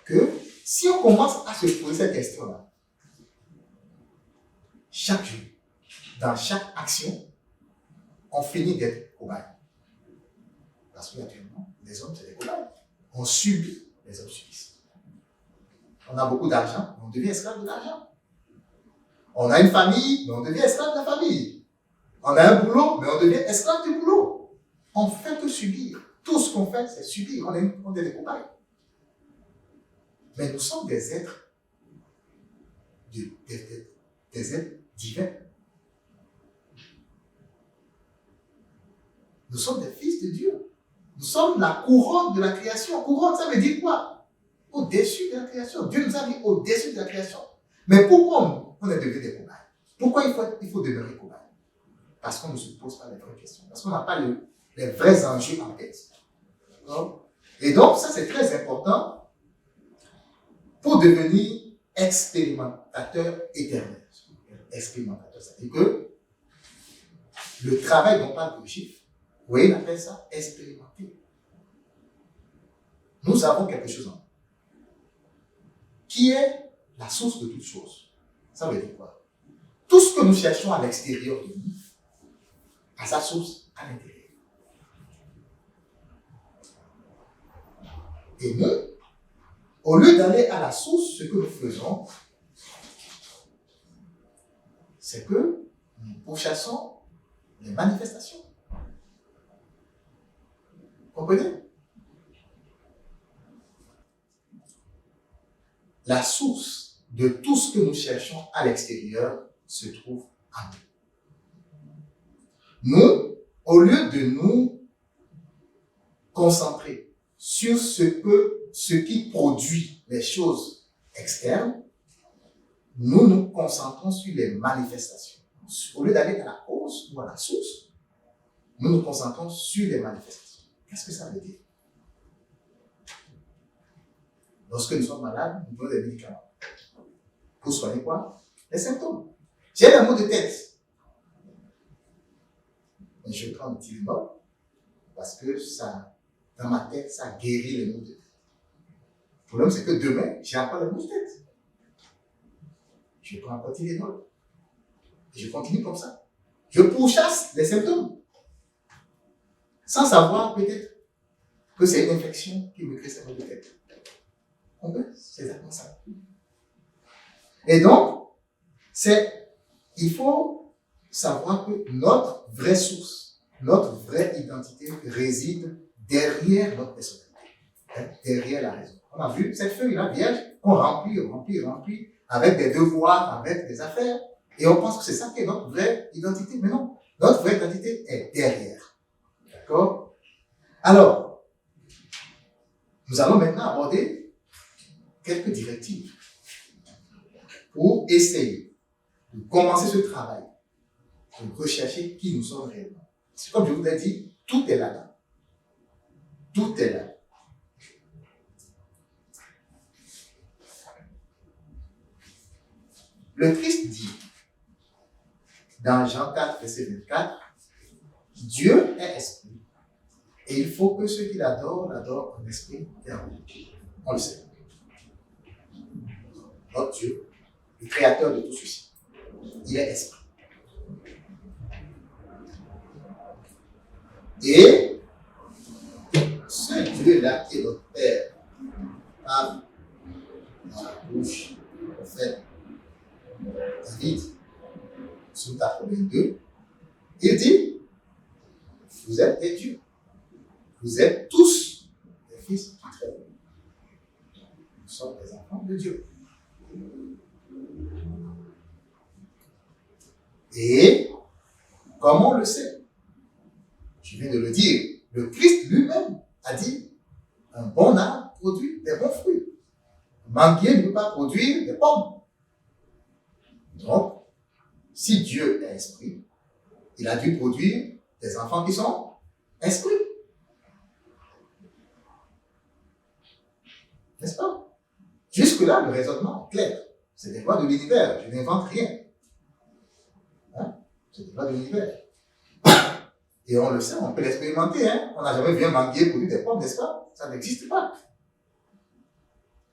que si on commence à se poser cette question-là, chaque jour, dans chaque action, on finit d'être cobaye. Parce qu'actuellement, les hommes, c'est des cobayes. On subit, les hommes subissent. On a beaucoup d'argent, mais on devient esclave de l'argent. On a une famille, mais on devient esclave de la famille. On a un boulot, mais on devient esclave du boulot. On ne fait que subir. Tout ce qu'on fait, c'est subir. On est des cobayes. Mais nous sommes des êtres, des êtres divins. Nous sommes des fils de Dieu. Nous sommes la couronne de la création. Couronne, ça veut dire quoi? Au-dessus de la création. Dieu nous a mis au-dessus de la création. Mais pourquoi on est devenu des cobayes? Pourquoi il faut demeurer cobaye? Parce qu'on ne se pose pas les vraies questions. Parce qu'on n'a pas les vrais enjeux en tête. D'accord? Et donc, ça c'est très important pour devenir expérimentateur éternel. Expérimentateur, c'est-à-dire que le travail dont parle le chiffre, vous voyez, il appelle ça expérimenter. Nous avons quelque chose en nous qui est la source de toutes choses. Ça veut dire quoi? Tout ce que nous cherchons à l'extérieur de nous a sa source à l'intérieur. Et nous, au lieu d'aller à la source, ce que nous faisons, c'est que nous pourchassons les manifestations. Vous comprenez? La source de tout ce que nous cherchons à l'extérieur se trouve en nous. Nous, au lieu de nous concentrer sur ce qui produit les choses externes, nous nous concentrons sur les manifestations. Au lieu d'aller à la cause ou à la source, nous nous concentrons sur les manifestations. Qu'est-ce que ça veut dire? Lorsque nous sommes malades, nous prenons des médicaments. Pour soigner quoi? Les symptômes. J'ai un maux de tête. Mais je prends un Tylenol parce que ça, dans ma tête, ça guérit les maux de tête. Le problème, c'est que demain, j'ai encore les maux de tête. Je prends un Tylenol. Et je continue comme ça. Je pourchasse les symptômes. Sans savoir peut-être que c'est une infection qui me crée ces maux de tête. C'est exactement ça. Et donc, il faut savoir que notre vraie source, notre vraie identité réside derrière notre personnalité, derrière la raison. On a vu cette feuille-là vierge qu'on remplit avec des devoirs, avec des affaires, et on pense que c'est ça qui est notre vraie identité. Mais non, notre vraie identité est derrière. D'accord? Alors, nous allons maintenant aborder quelques directives pour essayer de commencer ce travail, de rechercher qui nous sommes réellement. C'est comme je vous l'ai dit, tout est là-dedans. Tout est là. Le Christ dit, dans Jean 4, verset 24, Dieu est esprit, et il faut que ceux qui l'adorent, l'adorent en esprit et en vérité. On le sait. Notre Dieu, le créateur de tout ceci, il est esprit. Et ce Dieu-là qui est notre Père, parle dans la bouche du prophète David, psaume 82, il dit, vous êtes des dieux, vous êtes tous des fils du Très-Haut. sommes des enfants de Dieu. Et, comme on le sait, je viens de le dire, le Christ lui-même a dit, un bon arbre produit des bons fruits. Un manguier ne peut pas produire des pommes. Donc, si Dieu est esprit, il a dû produire des enfants qui sont esprits. N'est-ce pas? Jusque-là, le raisonnement est clair. C'est des lois de l'univers. Je n'invente rien. Hein? C'est des lois de l'univers. Et on le sait, on peut l'expérimenter. Hein? On n'a jamais vu un manguier produire des pommes, n'est-ce pas? Ça n'existe pas.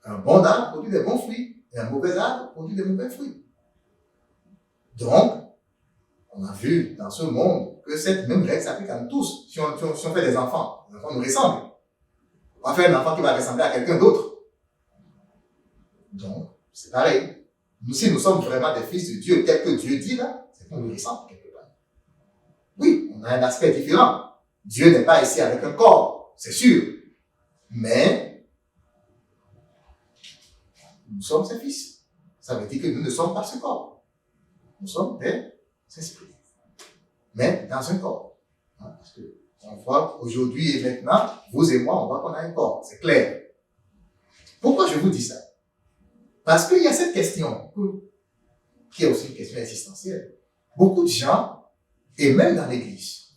Un bon arbre produit des bons fruits. Et un mauvais arbre produit des mauvais fruits. Donc, on a vu dans ce monde que cette même règle s'applique à nous tous. Si on fait des enfants nous ressemblent. On va faire un enfant qui va ressembler à quelqu'un d'autre. Donc, c'est pareil. Nous, si nous sommes vraiment des fils de Dieu, tel que Dieu dit là, c'est qu'on nous ressemble quelque part. Oui, on a un aspect différent. Dieu n'est pas ici avec un corps, c'est sûr. Mais, nous sommes ses fils. Ça veut dire que nous ne sommes pas ce corps. Nous sommes des esprits. Mais dans un corps. Parce que on voit aujourd'hui et maintenant, vous et moi, on voit qu'on a un corps. C'est clair. Pourquoi je vous dis ça? Parce qu'il y a cette question, qui est aussi une question existentielle. Beaucoup de gens, et même dans l'Église,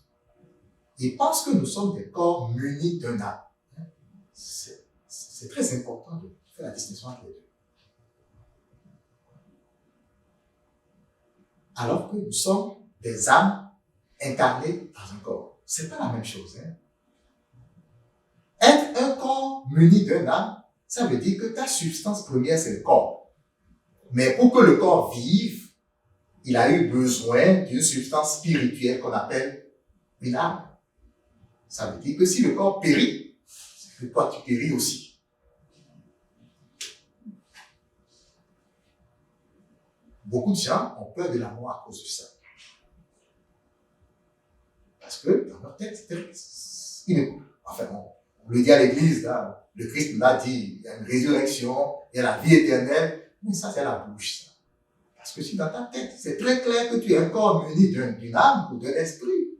ils pensent que nous sommes des corps munis d'un âme. C'est très important de faire la distinction entre les deux. Alors que nous sommes des âmes incarnées dans un corps. C'est pas la même chose. Hein? Être un corps muni d'un âme, ça veut dire que ta substance première, c'est le corps. Mais pour que le corps vive, il a eu besoin d'une substance spirituelle qu'on appelle une âme. Ça veut dire que si le corps périt, c'est que toi tu péris aussi. Beaucoup de gens ont peur de la mort à cause de ça. Parce que dans leur tête, enfin, on le dit à l'église, là, le Christ nous l'a dit, il y a une résurrection, il y a la vie éternelle, mais ça c'est la bouche, ça. Parce que si dans ta tête, c'est très clair que tu es un corps muni d'une âme ou d'un esprit,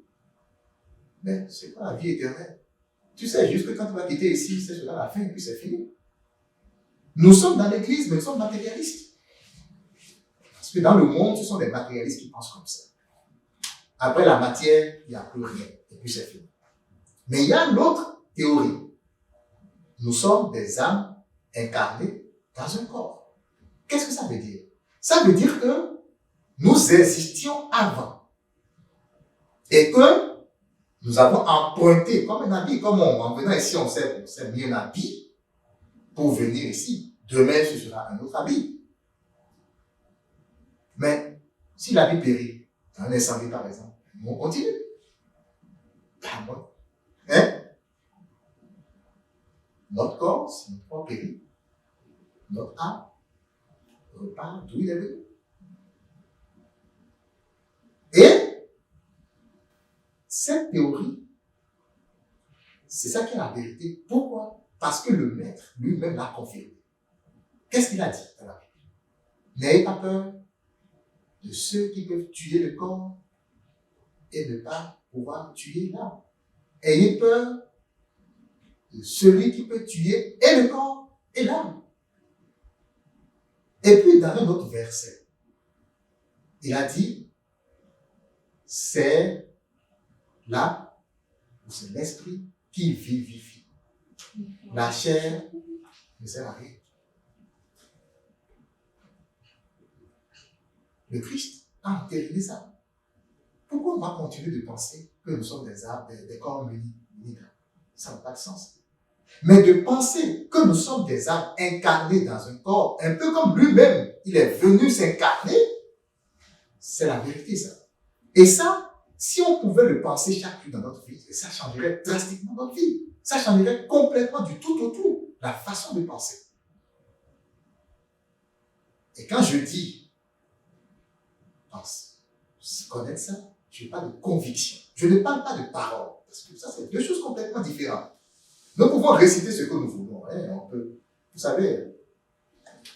mais c'est pas la vie éternelle. Tu sais juste que quand tu vas quitter ici, c'est jusqu'à la fin et puis c'est fini. Nous sommes dans l'église, mais nous sommes matérialistes. Parce que dans le monde, ce sont des matérialistes qui pensent comme ça. Après la matière, il n'y a plus rien. Et puis c'est fini. Mais il y a l'autre théorie. Nous sommes des âmes incarnées dans un corps. Qu'est-ce que ça veut dire? Ça veut dire que nous existions avant. Et que nous avons emprunté comme un habit. Comme en venant ici, on s'est mis un habit pour venir ici. Demain, ce sera un autre habit. Mais si l'habit périt, dans un incendie par exemple, on continue. Hein? Notre corps, si notre corps périt, notre âme repart d'où il est venu. Et cette théorie, c'est ça qui est la vérité. Pourquoi? Parce que le maître lui-même l'a confirmé. Qu'est-ce qu'il a dit dans la Bible? N'ayez pas peur de ceux qui peuvent tuer le corps et ne pas pouvoir tuer l'âme. Ayez peur de celui qui peut tuer et le corps et l'âme. Et puis dans un autre verset, il a dit, c'est l'âme ou c'est l'esprit qui vivifie. La chair ne sert à rien. Le Christ a entériné ça. Pourquoi on va continuer de penser que nous sommes des corps munis d'âme? Ça n'a pas de sens. Mais de penser que nous sommes des âmes incarnées dans un corps, un peu comme lui-même, il est venu s'incarner, c'est la vérité, ça. Et ça, si on pouvait le penser chaque jour dans notre vie, ça changerait drastiquement notre vie. Ça changerait complètement du tout au tout la façon de penser. Et quand je dis, connaître ça, je parle de conviction. Je ne parle pas de parole, parce que ça, c'est deux choses complètement différentes. Nous pouvons réciter ce que nous voulons. Hein, on peut, vous savez,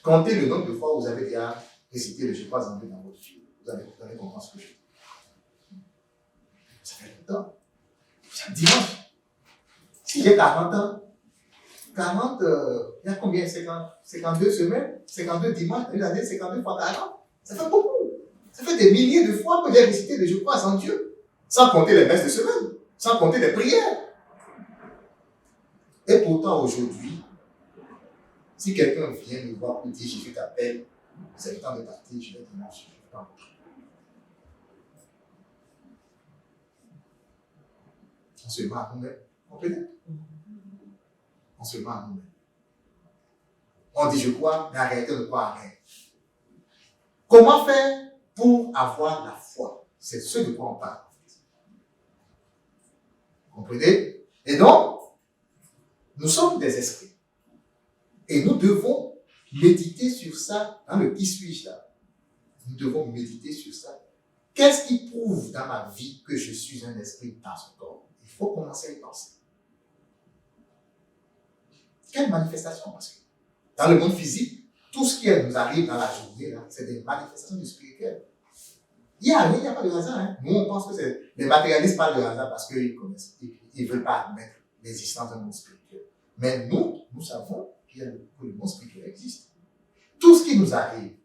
Comptez le nombre de fois où vous avez déjà récité le je crois en Dieu dans votre vie. Vous allez comprendre ce que je dis. Ça fait longtemps. Chaque dimanche. Si j'ai 40 ans, 40, il y a combien? 52 semaines, 52 dimanches, une année, 52 fois 40. Ça fait beaucoup. Ça fait des milliers de fois que j'ai récité le je crois en Dieu. Sans compter les messes de semaine. Sans compter les prières. Et pourtant, aujourd'hui, si quelqu'un vient me voir pour dire Jésus t'appelle, c'est le temps de partir, je vais dire non, je ne vais pas. On se met à nous-mêmes. Comprenez? On se met à nous-mêmes. On dit je crois, mais en réalité, on ne croit à rien. Comment faire pour avoir la foi? C'est ce de quoi on parle. Comprenez? Et donc, nous sommes des esprits. Et nous devons méditer sur ça, dans le qui suis-je là. Nous devons méditer sur ça. Qu'est-ce qui prouve dans ma vie que je suis un esprit dans ce corps? Il faut commencer à y penser. Quelle manifestation? Parce que dans le monde physique, tout ce qui nous arrive dans la journée, là, c'est des manifestations du spirituel. Il n'y a pas de hasard. Hein. Nous, on pense que c'est les matérialistes parlent de hasard parce qu'ils ne veulent pas admettre l'existence d'un monde spirituel. Mais nous savons que le monde spirituel existe. Tout ce qui nous arrive,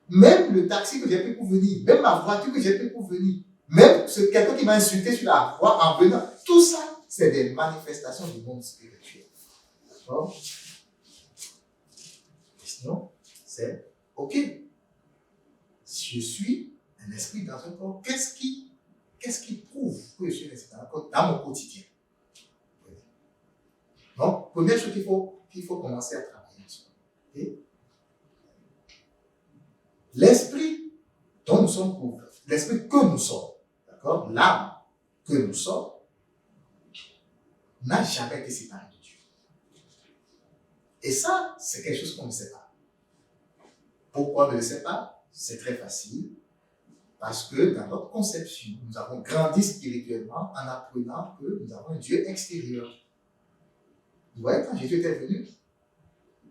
même le taxi que j'ai pris pour venir, même ma voiture que j'ai pris pour venir, même quelqu'un qui m'a insulté sur la voie en venant, tout ça, c'est des manifestations du monde spirituel. D'accord? La question, c'est OK. Je suis un esprit dans un corps. Qu'est-ce qui prouve que je suis un esprit dans un corps dans mon quotidien? Donc, première chose qu'il faut commencer à travailler sur. Okay? L'esprit dont nous sommes couverts, l'esprit que nous sommes, d'accord, l'âme que nous sommes, n'a jamais été séparé de Dieu. Et ça, c'est quelque chose qu'on ne sait pas. Pourquoi on ne le sait pas? C'est très facile. Parce que dans notre conception, nous avons grandi spirituellement en apprenant que nous avons un Dieu extérieur. Vous voyez, quand Jésus était venu,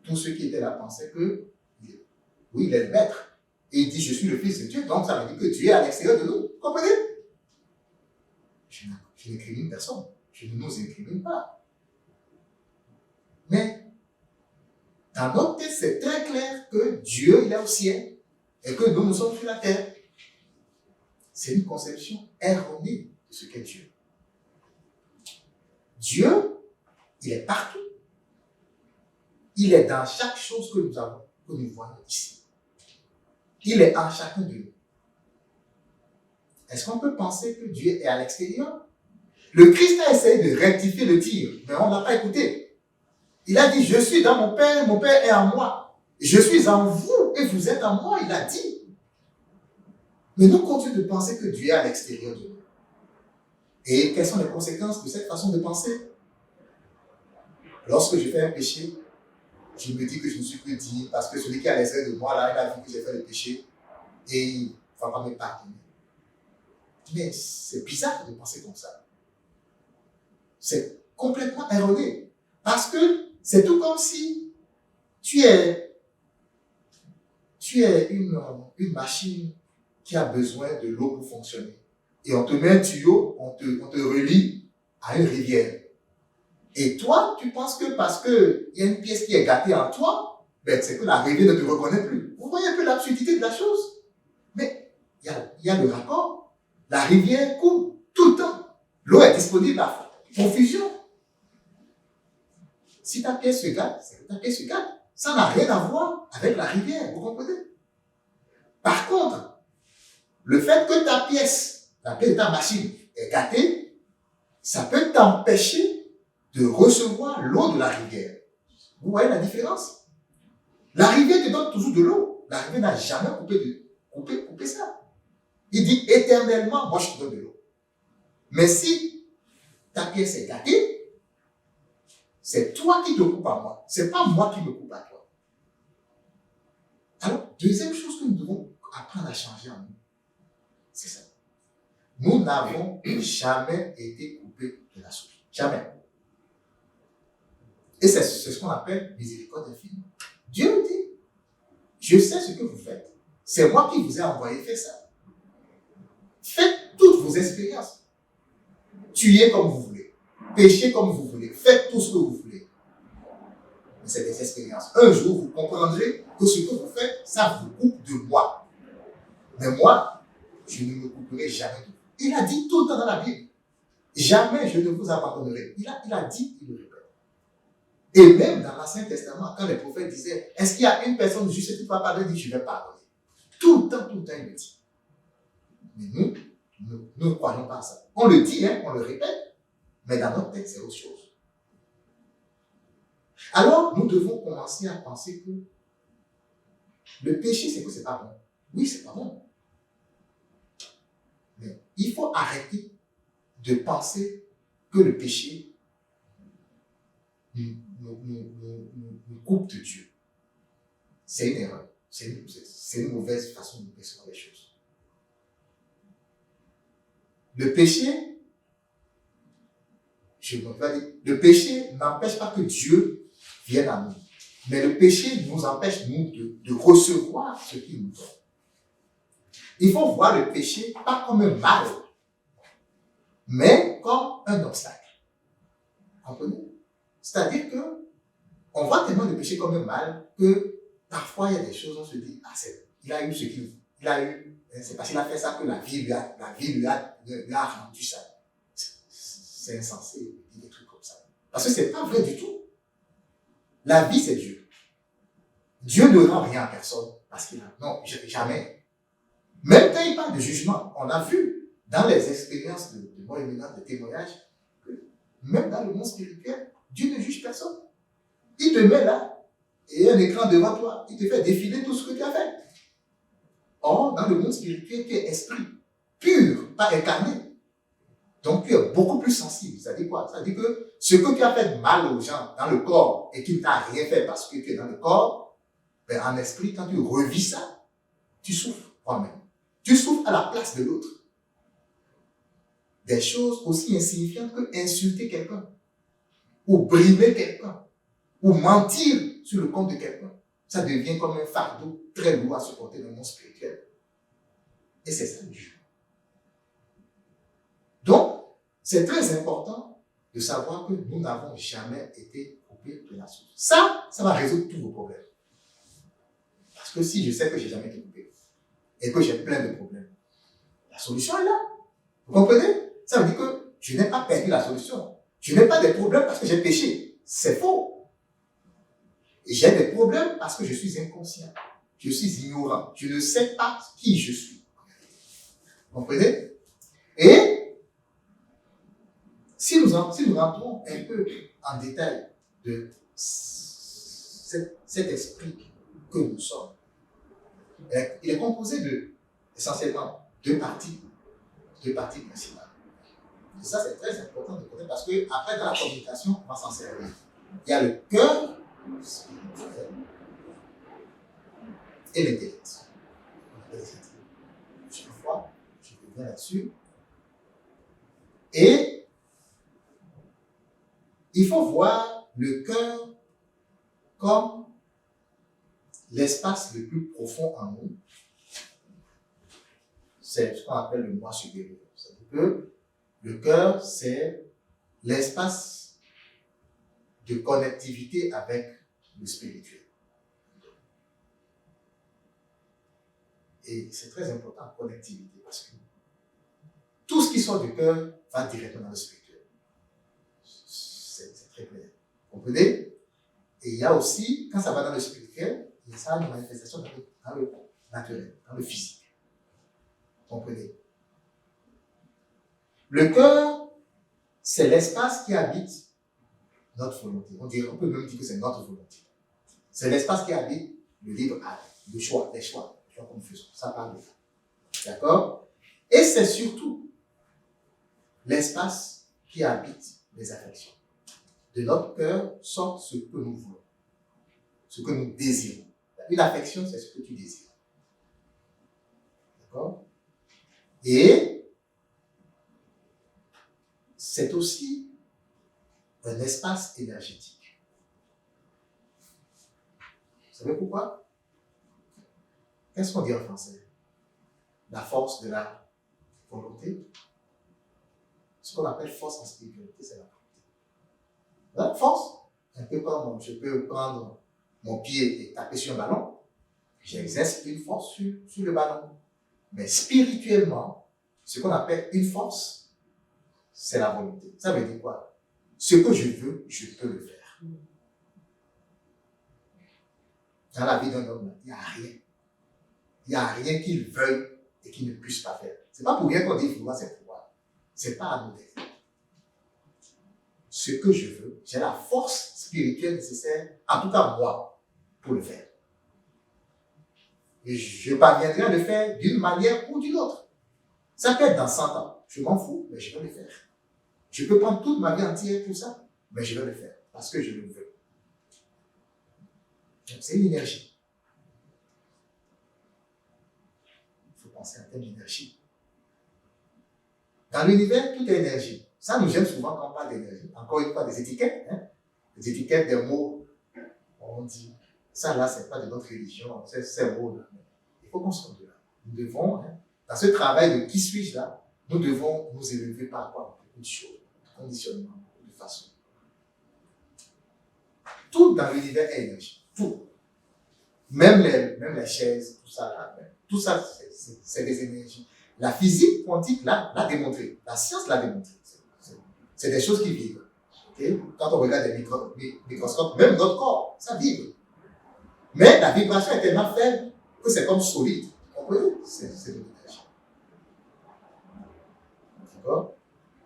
tous ceux qui étaient là pensaient que, oui, il est le maître. Et il dit, je suis le Fils de Dieu, donc ça veut dire que Dieu est à l'extérieur de nous. Vous comprenez? Je n'incrimine personne. Je ne nous incrimine pas. Mais, dans notre tête, c'est très clair que Dieu, il est au ciel et que nous sommes sur la terre. C'est une conception erronée de ce qu'est Dieu. Dieu, il est partout. Il est dans chaque chose que nous avons, que nous voyons ici. Il est en chacun de nous. Est-ce qu'on peut penser que Dieu est à l'extérieur? Le Christ a essayé de rectifier le tir, mais on ne l'a pas écouté. Il a dit, je suis dans mon Père est en moi. Je suis en vous et vous êtes en moi, il a dit. Mais nous continuons de penser que Dieu est à l'extérieur de nous. Et quelles sont les conséquences de cette façon de penser? Lorsque je fais un péché, je me dis que je ne suis plus digne parce que celui qui est à l'extérieur de moi, là, il a vu que j'ai fait le péché et il ne va pas me pardonner. Mais c'est bizarre de penser comme ça. C'est complètement erroné. Parce que c'est tout comme si tu es une machine qui a besoin de l'eau pour fonctionner. Et on te met un tuyau, on te relie à une rivière. Et toi, tu penses que parce qu'il y a une pièce qui est gâtée en toi, ben, c'est que la rivière ne te reconnaît plus. Vous voyez un peu l'absurdité de la chose. Mais il y a le rapport. La rivière coule tout le temps. L'eau est disponible à profusion. Si ta pièce se gâte, c'est que ta pièce se gâte. Ça n'a rien à voir avec la rivière, vous comprenez? Par contre, le fait que ta pièce de ta machine est gâtée, ça peut t'empêcher de recevoir l'eau de la rivière. Vous voyez la différence? La rivière te donne toujours de l'eau. La rivière n'a jamais coupé ça. Il dit éternellement, moi je te donne de l'eau. Mais si ta pièce est gâtée, c'est toi qui te coupes à moi. C'est pas moi qui me coupe à toi. Alors, deuxième chose que nous devons apprendre à changer en nous, c'est ça. Nous n'avons jamais été coupés de la source. Jamais. Et c'est ce qu'on appelle miséricorde infinie. Dieu Je sais ce que vous faites. C'est moi qui vous ai envoyé faire ça. Faites toutes vos expériences. Tuez comme vous voulez. Péchez comme vous voulez. Faites tout ce que vous voulez. Mais c'est des expériences. Un jour, vous comprendrez que ce que vous faites, ça vous coupe de moi. Mais moi, je ne me couperai jamais de vous. Il a dit tout le temps dans la Bible. Jamais je ne vous abandonnerai. Il a dit, il le répète. Et même dans l'Ancien Testament, quand les prophètes disaient, est-ce qu'il y a une personne juste qui va pardonner, il dit, je vais pardonner. Tout le temps, il le dit. Mais nous ne croyons pas à ça. On le dit, on le répète, mais dans notre tête, c'est autre chose. Alors, nous devons commencer à penser que le péché, c'est que c'est pas bon. Oui, c'est pas bon. Mais il faut arrêter de penser que le péché nous coupe de Dieu. C'est une erreur. C'est une mauvaise façon de percevoir les choses. Le péché, le péché n'empêche pas que Dieu vienne à nous. Mais le péché nous empêche, nous, de recevoir ce qu'il nous donne. Il faut voir le péché pas comme un mal, mais comme un obstacle. Comprenez? C'est-à-dire que on voit tellement le péché comme un mal que parfois il y a des choses, on se dit, il a eu ce qu'il a eu, c'est parce qu'il a fait ça que la vie lui a rendu ça. C'est insensé de dire des trucs comme ça. Parce que c'est pas vrai du tout. La vie, c'est Dieu. Dieu ne rend rien à personne parce qu'il a. Non, jamais. Même quand il parle de jugement, on a vu dans les expériences de Moïse, de témoignages, que même dans le monde spirituel, Dieu ne juge personne. Il te met là, et un écran devant toi, il te fait défiler tout ce que tu as fait. Or, dans le monde spirituel, tu es esprit, pur, pas incarné. Donc, tu es beaucoup plus sensible. Ça dit quoi? Ça dit que ce que tu as fait de mal aux gens dans le corps et qui ne t'a rien fait parce que tu es dans le corps, ben, en esprit, quand tu revis ça, tu souffres toi-même. Tu souffres à la place de l'autre. Des choses aussi insignifiantes que insulter quelqu'un, ou brimer quelqu'un, ou mentir sur le compte de quelqu'un. Ça devient comme un fardeau très lourd à supporter dans le monde spirituel. Et c'est ça le jugement. Donc, c'est très important de savoir que nous n'avons jamais été coupés de la source. Ça va résoudre tous vos problèmes. Parce que si je sais que je n'ai jamais été coupé et que j'ai plein de problèmes, la solution est là. Vous comprenez? Ça veut dire que je n'ai pas perdu la solution. Je n'ai pas de problème parce que j'ai péché. C'est faux. J'ai des problèmes parce que je suis inconscient. Je suis ignorant. Je ne sais pas qui je suis. Vous comprenez? Et si nous rentrons un peu en détail de cet esprit que nous sommes, il est composé essentiellement deux parties principales. Et ça, c'est très important de connaître parce que après, dans la communication, on va s'en servir. Il y a le cœur spirituel et l'intellect. Chaque fois, je reviens là-dessus. Et il faut voir le cœur comme l'espace le plus profond en nous. C'est ce qu'on appelle le moi supérieur. C'est-à-dire que le cœur, c'est l'espace de connectivité avec le spirituel. Et c'est très important, connectivité, parce que tout ce qui sort du cœur va directement dans le spirituel. C'est très clair. Vous comprenez? Et il y a aussi, quand ça va dans le spirituel, il y a ça une manifestation dans le naturel, dans le physique. Vous comprenez? Le cœur, c'est l'espace qui habite notre volonté. On peut même dire que c'est notre volonté. C'est l'espace qui habite le libre arbitre, les choix que nous faisons. Ça parle de ça. D'accord? Et c'est surtout l'espace qui habite les affections. De notre cœur sort ce que nous voulons, ce que nous désirons. Une affection, c'est ce que tu désires. D'accord? Et c'est aussi un espace énergétique. Vous savez pourquoi? Qu'est-ce qu'on dit en français? La force de la volonté. Ce qu'on appelle force en spiritualité, c'est la volonté. La force, un peu comme je peux prendre mon pied et taper sur un ballon, j'exerce une force sur le ballon. Mais spirituellement, ce qu'on appelle une force, c'est la volonté. Ça veut dire quoi? Ce que je veux, je peux le faire. Dans la vie d'un homme, il n'y a rien. Il n'y a rien qu'il veuille et qu'il ne puisse pas faire. Ce n'est pas pour rien qu'on dit vouloir, c'est pouvoir. Ce n'est pas anodin. Ce que je veux, j'ai la force spirituelle nécessaire, en tout cas moi, pour le faire. Et je parviendrai à le faire d'une manière ou d'une autre. Ça peut être dans 100 ans. Je m'en fous, mais je vais le faire. Je peux prendre toute ma vie entière pour ça, mais je vais le faire parce que je le veux. C'est une énergie. Il faut penser en termes d'énergie. Dans l'univers, tout est énergie. Ça nous gêne souvent quand on parle d'énergie. Encore une fois, des étiquettes. Des étiquettes, des mots. On dit, ça là, c'est pas de notre religion, c'est ces mots-là. Il faut qu'on sorte de là. Nous devons, dans ce travail de qui suis-je là, nous devons nous élever par rapport à beaucoup de choses, de conditionnement, de façon. Tout dans l'univers est énergie. Tout. Même les chaises, tout ça là. Tout ça, c'est des énergies. La physique quantique l'a démontré. La science l'a démontré. C'est des choses qui vibrent. Okay? Quand on regarde des microscopes, même notre corps, ça vibre. Mais la vibration est tellement faible que c'est comme solide. Vous comprenez? C'est de l'énergie. D'accord?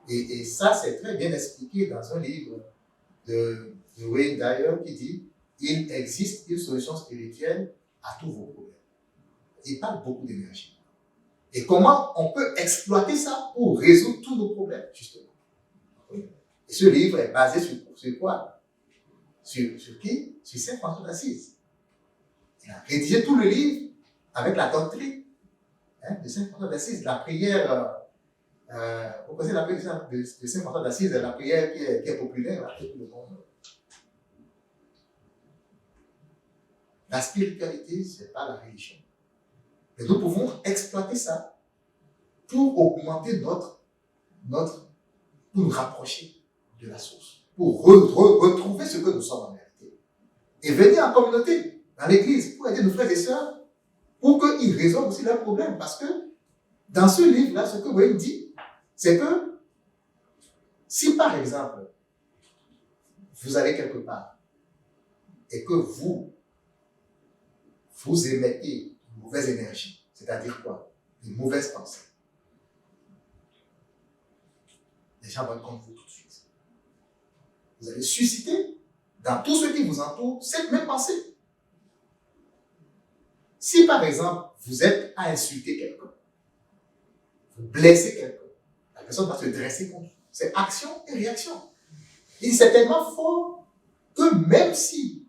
Et ça, c'est très bien expliqué dans un livre de Wayne Dyer qui dit « Il existe une solution spirituelle à tous vos problèmes. » Il parle beaucoup d'énergie. Et comment on peut exploiter ça pour résoudre tous nos problèmes, justement. Et ce livre est basé sur quoi? Sur qui? Sur Saint François d'Assise. Il a rédigé tout le livre avec la doctrine de Saint François d'Assise, la prière. Vous connaissez la prière de Saint François d'Assise, la prière qui est populaire dans tout le monde. La spiritualité, ce n'est pas la religion. Mais nous pouvons exploiter ça pour augmenter pour nous rapprocher de la source, pour retrouver ce que nous sommes en réalité. Et venir en communauté, dans l'église, pour aider nos frères et sœurs, pour qu'ils résolvent aussi leurs problèmes. Parce que dans ce livre-là, ce que Wayne dit, c'est que si par exemple, vous allez quelque part et que vous émettez une mauvaise énergie, c'est-à-dire quoi? Une mauvaise pensée. Les gens vont être contre vous tout de suite. Vous allez susciter dans tout ce qui vous entoure cette même pensée. Si par exemple, vous êtes à insulter quelqu'un, vous blessez quelqu'un, la personne va se dresser contre vous. C'est action et réaction. Et c'est tellement fort que même si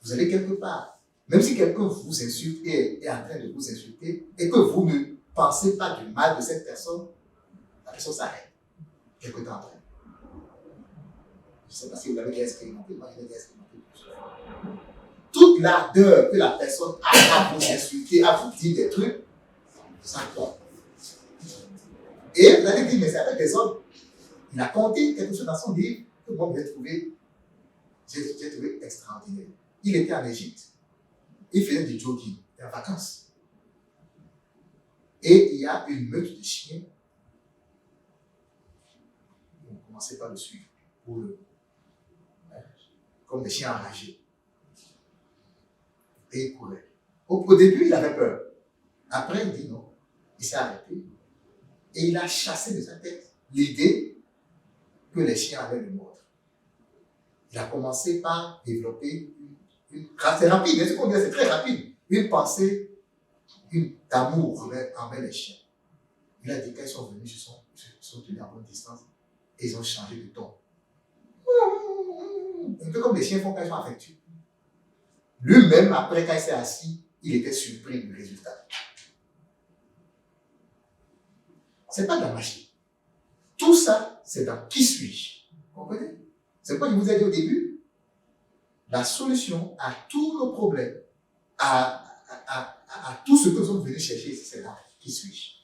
vous allez quelque part, même si quelqu'un vous insulte et est en train de vous insulter, et que vous ne pensez pas du mal de cette personne, la personne s'arrête. Quelque temps après. Je ne sais pas si vous l'avez déjà expérimenté, moi je l'ai déjà expérimenté. Toute l'ardeur que la personne a à vous insulter, à vous dire des trucs, ça tombe. Et vous allez dire, mais c'est avec des hommes. Il a compté quelque chose dans son livre que moi j'ai trouvé extraordinaire. Il était en Égypte. Il faisait du jogging, il était en vacances. Et il y a une meute de chiens. On commençait par le suivre, comme des chiens enragés. Et il courait. Au début, il avait peur. Après, il dit non. Il s'est arrêté. Et il a chassé de sa tête l'idée que les chiens allaient le mordre. Il a commencé par développer c'est rapide, c'est très rapide. Une pensée d'amour envers les chiens. Il a dit qu'ils sont venus, ils se sont tenus à bonne distance et ils ont changé de ton. Un peu comme les chiens font quand ils sont affectueux. Lui-même, après, quand il s'est assis, il était surpris du résultat. Ce n'est pas de la magie. Tout ça, c'est dans qui suis-je. Vous comprenez? C'est quoi je vous ai dit au début? La solution à tous nos problèmes, à à tout ce que nous sommes venus chercher ici, c'est là. Qui suis-je?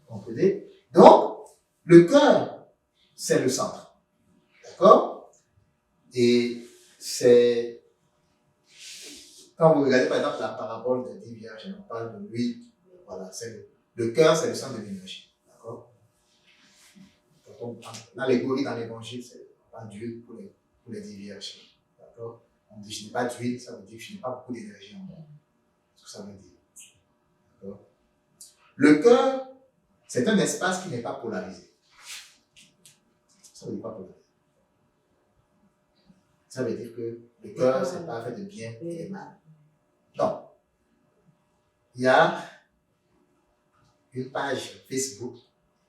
Vous comprenez? Donc, le cœur, c'est le centre. D'accord? Et c'est, quand vous regardez par exemple la parabole des 10 vierges, on parle de l'huile, voilà, c'est le cœur, c'est le centre de l'énergie. D'accord? L'allégorie dans l'évangile, c'est on parle d'huile pour les 10 vierges. D'accord? On dit je n'ai pas d'huile, ça veut dire que je n'ai pas beaucoup d'énergie en moi. C'est ce que ça veut dire. D'accord? Le cœur, c'est un espace qui n'est pas polarisé. Ça veut dire pas polarisé. Ça veut dire que le cœur, c'est pas fait de bien et de mal. Non. Il y a une page Facebook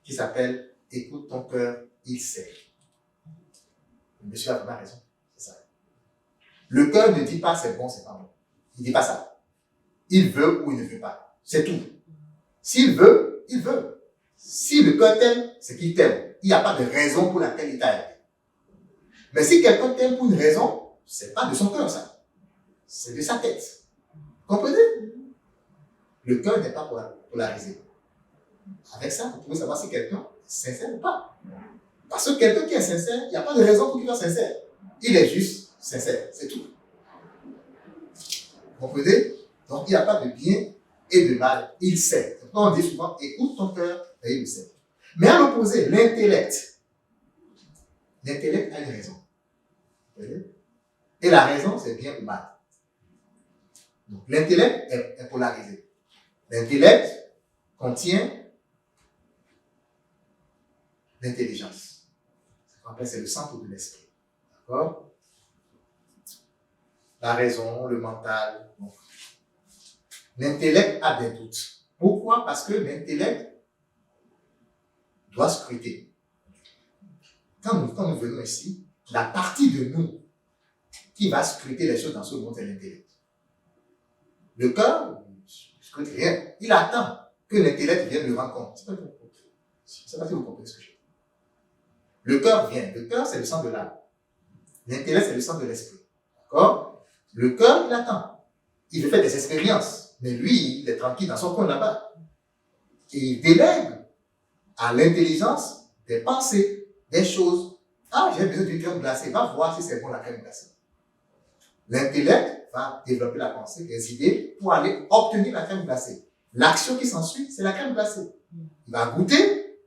qui s'appelle Écoute ton cœur, il sait. Le monsieur a vraiment raison. C'est ça. Le cœur ne dit pas c'est bon, c'est pas bon. Il ne dit pas ça. Il veut ou il ne veut pas. C'est tout. S'il veut, il veut. Si le cœur t'aime, c'est qu'il t'aime. Il n'y a pas de raison pour laquelle il t'a aimé. Mais si quelqu'un t'aime pour une raison, c'est pas de son cœur, ça. C'est de sa tête. Vous comprenez? Le cœur n'est pas polarisé. Avec ça, vous pouvez savoir si quelqu'un est sincère ou pas. Parce que quelqu'un qui est sincère, il n'y a pas de raison pour qu'il soit sincère. Il est juste sincère, c'est tout. Vous comprenez? Donc, il n'y a pas de bien et de mal. Il sait. Donc, on dit souvent, écoute ton cœur, et il le sait. Mais à l'opposé, l'intellect. L'intellect a une raison. Vous voyez? Et la raison, c'est bien ou mal. Donc, l'intellect est polarisé. L'intellect contient l'intelligence. C'est le centre de l'esprit. D'accord? La raison, le mental. Donc, l'intellect a des doutes. Pourquoi? Parce que l'intellect doit scruter. Quand nous venons ici, la partie de nous qui va scruter les choses dans ce monde, c'est l'intellect. Le cœur ne scrute rien. Il attend que l'intellect vienne le rendre compte. Je ne sais pas si vous comprenez ce que je veux dire. Le cœur vient. Le cœur, c'est le sang de l'âme. L'intellect, c'est le sang de l'esprit. D'accord? Le cœur, il attend. Il veut faire des expériences. Mais lui, il est tranquille dans son coin là-bas. Et il délègue à l'intelligence des pensées, des choses. Ah, j'ai besoin d'une crème glacée. Va voir si c'est bon la crème glacée. L'intellect va développer la pensée, des idées pour aller obtenir la crème glacée. L'action qui s'ensuit, c'est la crème glacée. Il va goûter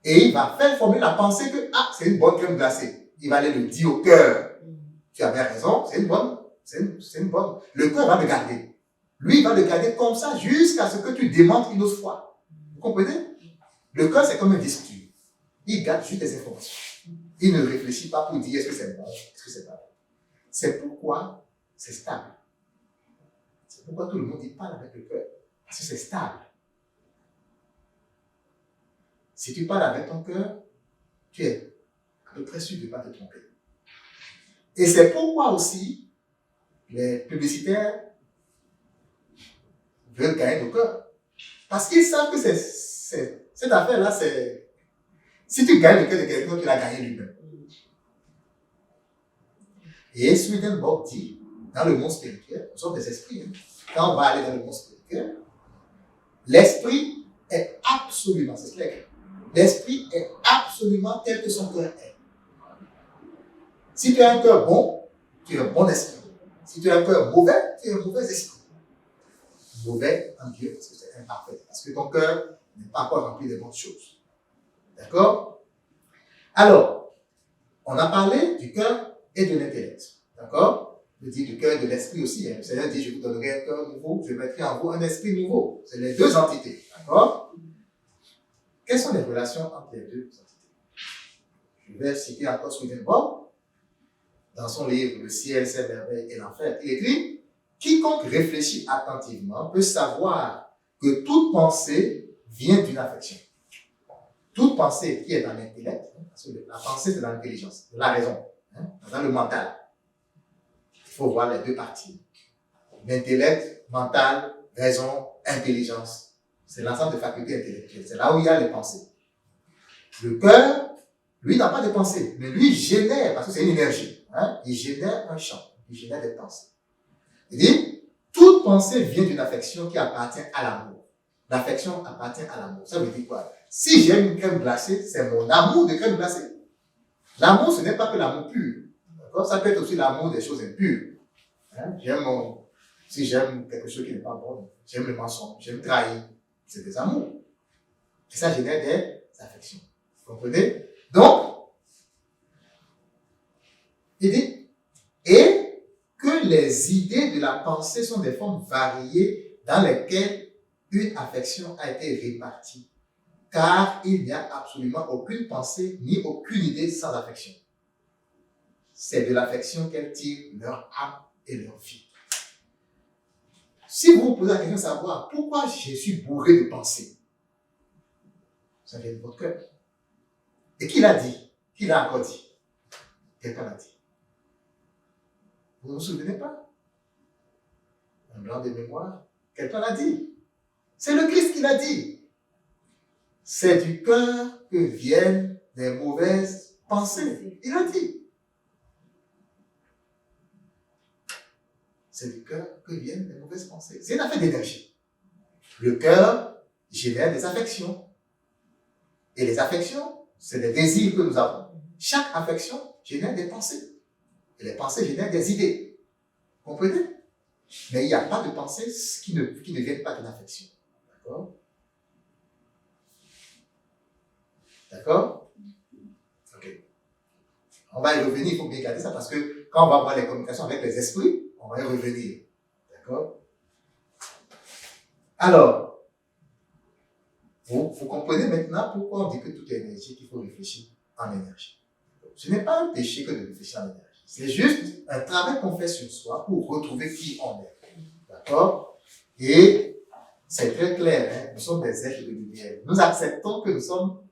et il va faire former la pensée que ah, c'est une bonne crème glacée. Il va aller le dire au cœur. Tu avais raison, c'est une bonne. C'est une bonne. Le cœur va le garder. Lui, il va le garder comme ça jusqu'à ce que tu démontres une autre fois. Vous comprenez? Le cœur, c'est comme un disque dur. Il garde juste des informations. Il ne réfléchit pas pour dire est-ce que c'est bon, est-ce que c'est pas bon. C'est pourquoi c'est stable. C'est pourquoi tout le monde dit parle avec le cœur. Parce que c'est stable. Si tu parles avec ton cœur, tu es à peu près sûr de ne pas te tromper. Et c'est pourquoi aussi les publicitaires veulent gagner nos cœurs. Parce qu'ils savent que cette affaire-là, c'est... Si tu gagnes le cœur de quelqu'un, tu l'as gagné lui-même. Et Swedenborg dit, dans le monde spirituel, nous sommes des esprits. Hein. Quand on va aller dans le monde spirituel, l'esprit est absolument, c'est clair, l'esprit est absolument tel que son cœur est. Si tu as un cœur bon, tu es un bon esprit. Si tu as un cœur mauvais, tu es un mauvais esprit. Mauvais en Dieu, parce que c'est imparfait. Parce que ton cœur n'est pas encore rempli de bonnes choses. D'accord? Alors, on a parlé du cœur et de l'intellect. D'accord? Je dis du cœur et de l'esprit aussi. Hein. Le Seigneur dit, je vous donnerai un cœur nouveau, je mettrai en vous un esprit nouveau. C'est les deux entités. D'accord? Quelles sont les relations entre les deux entités? Je vais citer encore Swedenborg. Dans son livre Le ciel, ses merveilles et l'enfer, il écrit « Quiconque réfléchit attentivement peut savoir que toute pensée vient d'une affection. » Toute pensée qui est dans l'intellect, parce que la pensée c'est dans l'intelligence, dans la raison, dans le mental. Il faut voir les deux parties. L'intellect, mental, raison, intelligence. C'est l'ensemble des facultés intellectuelles. C'est là où il y a les pensées. Le cœur, lui, n'a pas de pensée, mais lui génère, parce que c'est une énergie. Il génère un champ, il génère des pensées. Il dit, toute pensée vient d'une affection qui appartient à l'amour. L'affection appartient à l'amour. Ça veut dire quoi? Si j'aime une crème glacée, c'est mon amour de crème glacée. L'amour, ce n'est pas que l'amour pur. D'accord? Ça peut être aussi l'amour des choses impures. Hein? Si j'aime quelque chose qui n'est pas bon, j'aime le mensonge, j'aime trahir, c'est des amours. Et ça génère des affections. Vous comprenez? Donc, il dit, et que les idées de la pensée sont des formes variées dans lesquelles une affection a été répartie. Car il n'y a absolument aucune pensée ni aucune idée sans affection. C'est de l'affection qu'elles tirent leur âme et leur vie. Si vous vous posez la question de savoir pourquoi je suis bourré de pensées, ça vient de votre cœur. Et qui l'a dit? Qui l'a encore dit? Quelqu'un l'a dit. Vous ne vous souvenez pas? Un blanc de mémoire. Quelqu'un l'a dit. C'est le Christ qui l'a dit. C'est du cœur que viennent les mauvaises pensées. Il a dit. C'est du cœur que viennent les mauvaises pensées. C'est une affaire d'énergie. Le cœur génère des affections. Et les affections, c'est des désirs que nous avons. Chaque affection génère des pensées. Et les pensées génèrent des idées. Vous comprenez? Mais il n'y a pas de pensées qui ne viennent pas d'une affection. D'accord? D'accord? Ok. On va y revenir, il faut bien garder ça parce que quand on va voir les communications avec les esprits, on va y revenir. D'accord? Alors, vous comprenez maintenant pourquoi on dit que tout est énergie, qu'il faut réfléchir en énergie. Ce n'est pas un péché que de réfléchir en énergie. C'est juste un travail qu'on fait sur soi pour retrouver qui on est. D'accord? Et c'est très clair, hein? Nous sommes des êtres de lumière. Nous acceptons que nous sommes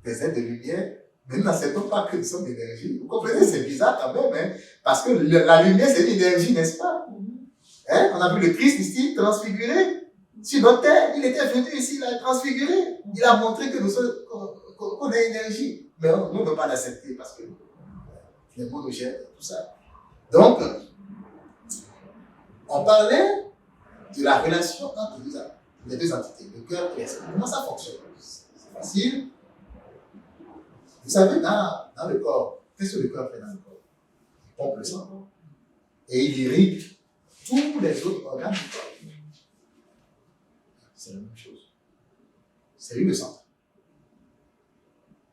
des êtres de lumière, mais nous n'acceptons pas que nous sommes d'énergie. Vous comprenez? C'est bizarre quand même, hein? Parce que la lumière, c'est l'énergie, n'est-ce pas? Hein? On a vu le Christ ici, transfiguré. Sur notre terre, il était venu ici, il a transfiguré. Il a montré que nous sommes, qu'on a énergie. Mais nous ne veut pas l'accepter parce que les mots nous gênent, tout ça. Donc, on parlait de la relation entre les deux entités, le cœur et l'esprit. Comment ça fonctionne? C'est facile. Vous savez, dans le corps, qu'est-ce que le cœur fait dans le corps? Il pompe le sang et il irrigue tous les autres organes du corps. C'est la même chose. C'est lui le centre.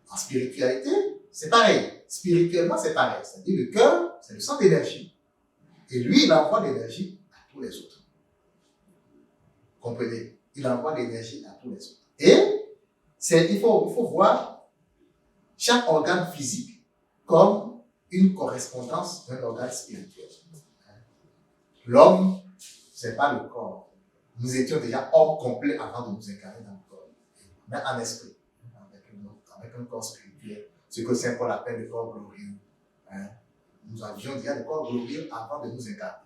En spiritualité, c'est pareil. Spirituellement, c'est pareil. C'est-à-dire le cœur, c'est le centre d'énergie. Et lui, il envoie l'énergie à tous les autres. Vous comprenez? Il envoie l'énergie à tous les autres. Et il faut voir chaque organe physique comme une correspondance d'un organe spirituel. L'homme, ce n'est pas le corps. Nous étions déjà hommes complets avant de nous incarner dans le corps. Mais en esprit, avec un corps spirituel, ce que Saint Paul appelle le corps glorieux. Nous avions déjà le corps glorieux avant de nous incarner.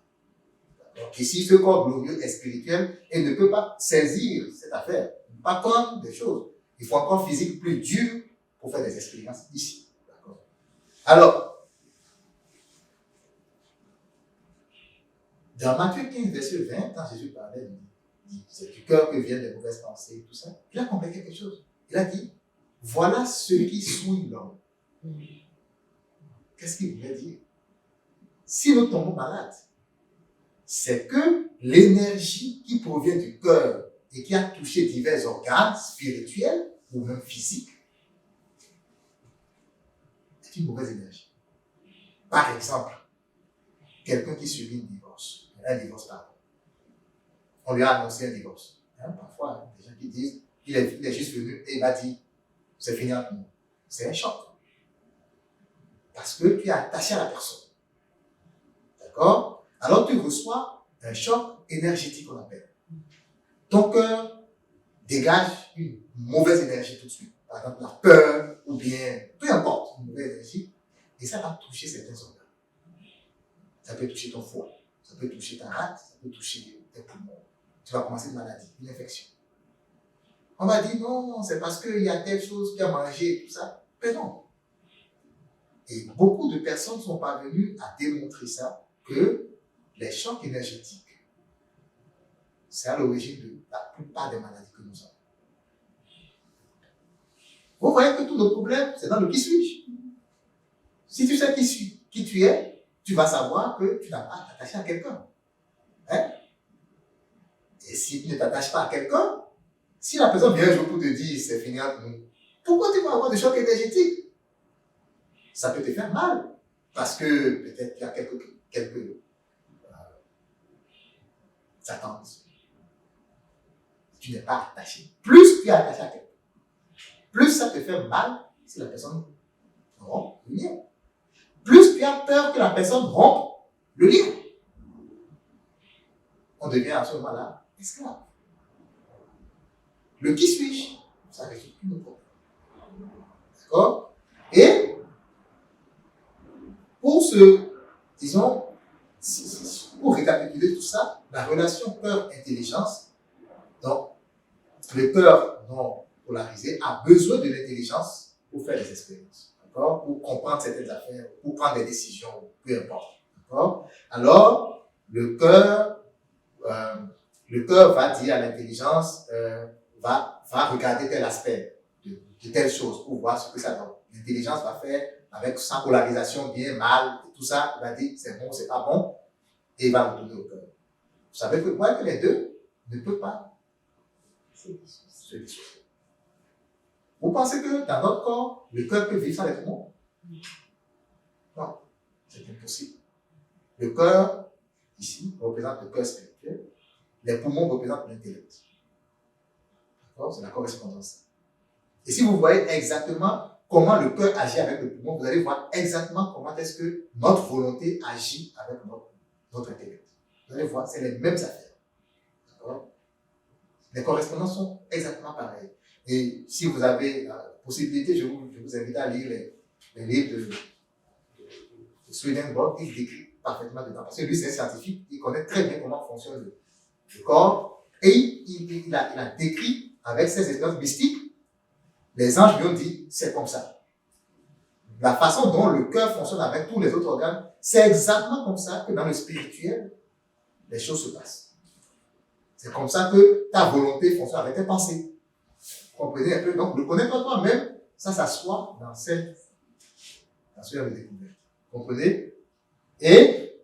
Donc ici, ce corps glorieux est spirituel et ne peut pas saisir cette affaire. Il ne peut pas prendre des choses. Il faut un corps physique plus dur pour faire des expériences ici. D'accord? Alors, dans Matthieu 15, verset 20, quand Jésus parlait, il dit, c'est du cœur que viennent les mauvaises pensées et tout ça, il a compris quelque chose. Il a dit, voilà celui qui souille l'homme. Qu'est-ce qu'il voulait dire? Si nous tombons malades, c'est que l'énergie qui provient du cœur et qui a touché divers organes spirituels ou même physiques est une mauvaise énergie. Par exemple, quelqu'un qui subit un divorce, pardon. On lui a annoncé un divorce. Parfois, des gens qui disent, il est juste venu et il m'a dit, c'est fini entre nous. C'est un choc. Parce que tu es attaché à la personne. D'accord? Alors tu reçois un choc énergétique, on appelle. Ton cœur dégage une mauvaise énergie tout de suite. Par exemple, la peur, ou bien, peu importe, une mauvaise énergie. Et ça va toucher certains organes. Ça peut toucher ton foie, ça peut toucher ta rate, ça peut toucher tes poumons. Tu vas commencer une maladie, une infection. On va dire non, c'est parce qu'il y a telle chose qui a mangé, tout ça. Mais non. Et beaucoup de personnes sont parvenues à démontrer ça, que les chocs énergétiques c'est à l'origine de la plupart des maladies que nous avons. Vous voyez que tous nos problèmes, c'est dans le qui suis-je. Si tu sais qui tu es, tu vas savoir que tu n'as pas à t'attacher à quelqu'un. Hein? Et si tu ne t'attaches pas à quelqu'un, si la personne vient un jour pour te dire c'est fini entre nous, pourquoi tu vas avoir des chocs énergétiques? Ça peut te faire mal. Parce que peut-être qu'il y a quelques attentes. Tu n'es pas attaché. Plus tu es attaché à quelqu'un, plus ça te fait mal si la personne rompt le lien. Plus tu as peur que la personne rompe le lien. On devient à ce moment-là esclave. Le qui suis-je, ça résout tous nos problèmes. D'accord? Et pour disons, pour récapituler tout ça, la relation cœur-intelligence, donc le cœur non polarisé a besoin de l'intelligence pour faire des expériences, d'accord? Pour comprendre certaines affaires, pour prendre des décisions, peu importe, d'accord? Alors, le cœur va dire à l'intelligence, va regarder tel aspect de telle chose pour voir ce que ça donne. L'intelligence va faire avec sa polarisation bien, mal, et tout ça, il va dire c'est bon, c'est pas bon, et il va retourner au cœur. Vous savez que les deux ne peuvent pas se dissocier. Vous pensez que dans notre corps, le cœur peut vivre sans les poumons? Non, c'est impossible. Le cœur, ici, représente le cœur spirituel. Les poumons représentent l'intellect. D'accord? C'est la correspondance. Et si vous voyez exactement comment le cœur agit avec le poumon, vous allez voir exactement comment est-ce que notre volonté agit avec notre intellect. Vous allez voir, c'est les mêmes affaires. D'accord? Les correspondances sont exactement pareilles. Et si vous avez la possibilité, je vous invite à lire les livres de Swedenborg. Il décrit parfaitement dedans. Parce que lui, c'est un scientifique, il connaît très bien comment fonctionne le corps. Et il a décrit avec ses expériences mystiques, les anges lui ont dit, c'est comme ça. La façon dont le cœur fonctionne avec tous les autres organes, c'est exactement comme ça que dans le spirituel, les choses se passent. C'est comme ça que ta volonté fonctionne avec tes pensées. Vous comprenez un peu? Donc, le connaître toi-même, ça s'assoit dans cette de découverte. Vous comprenez? Et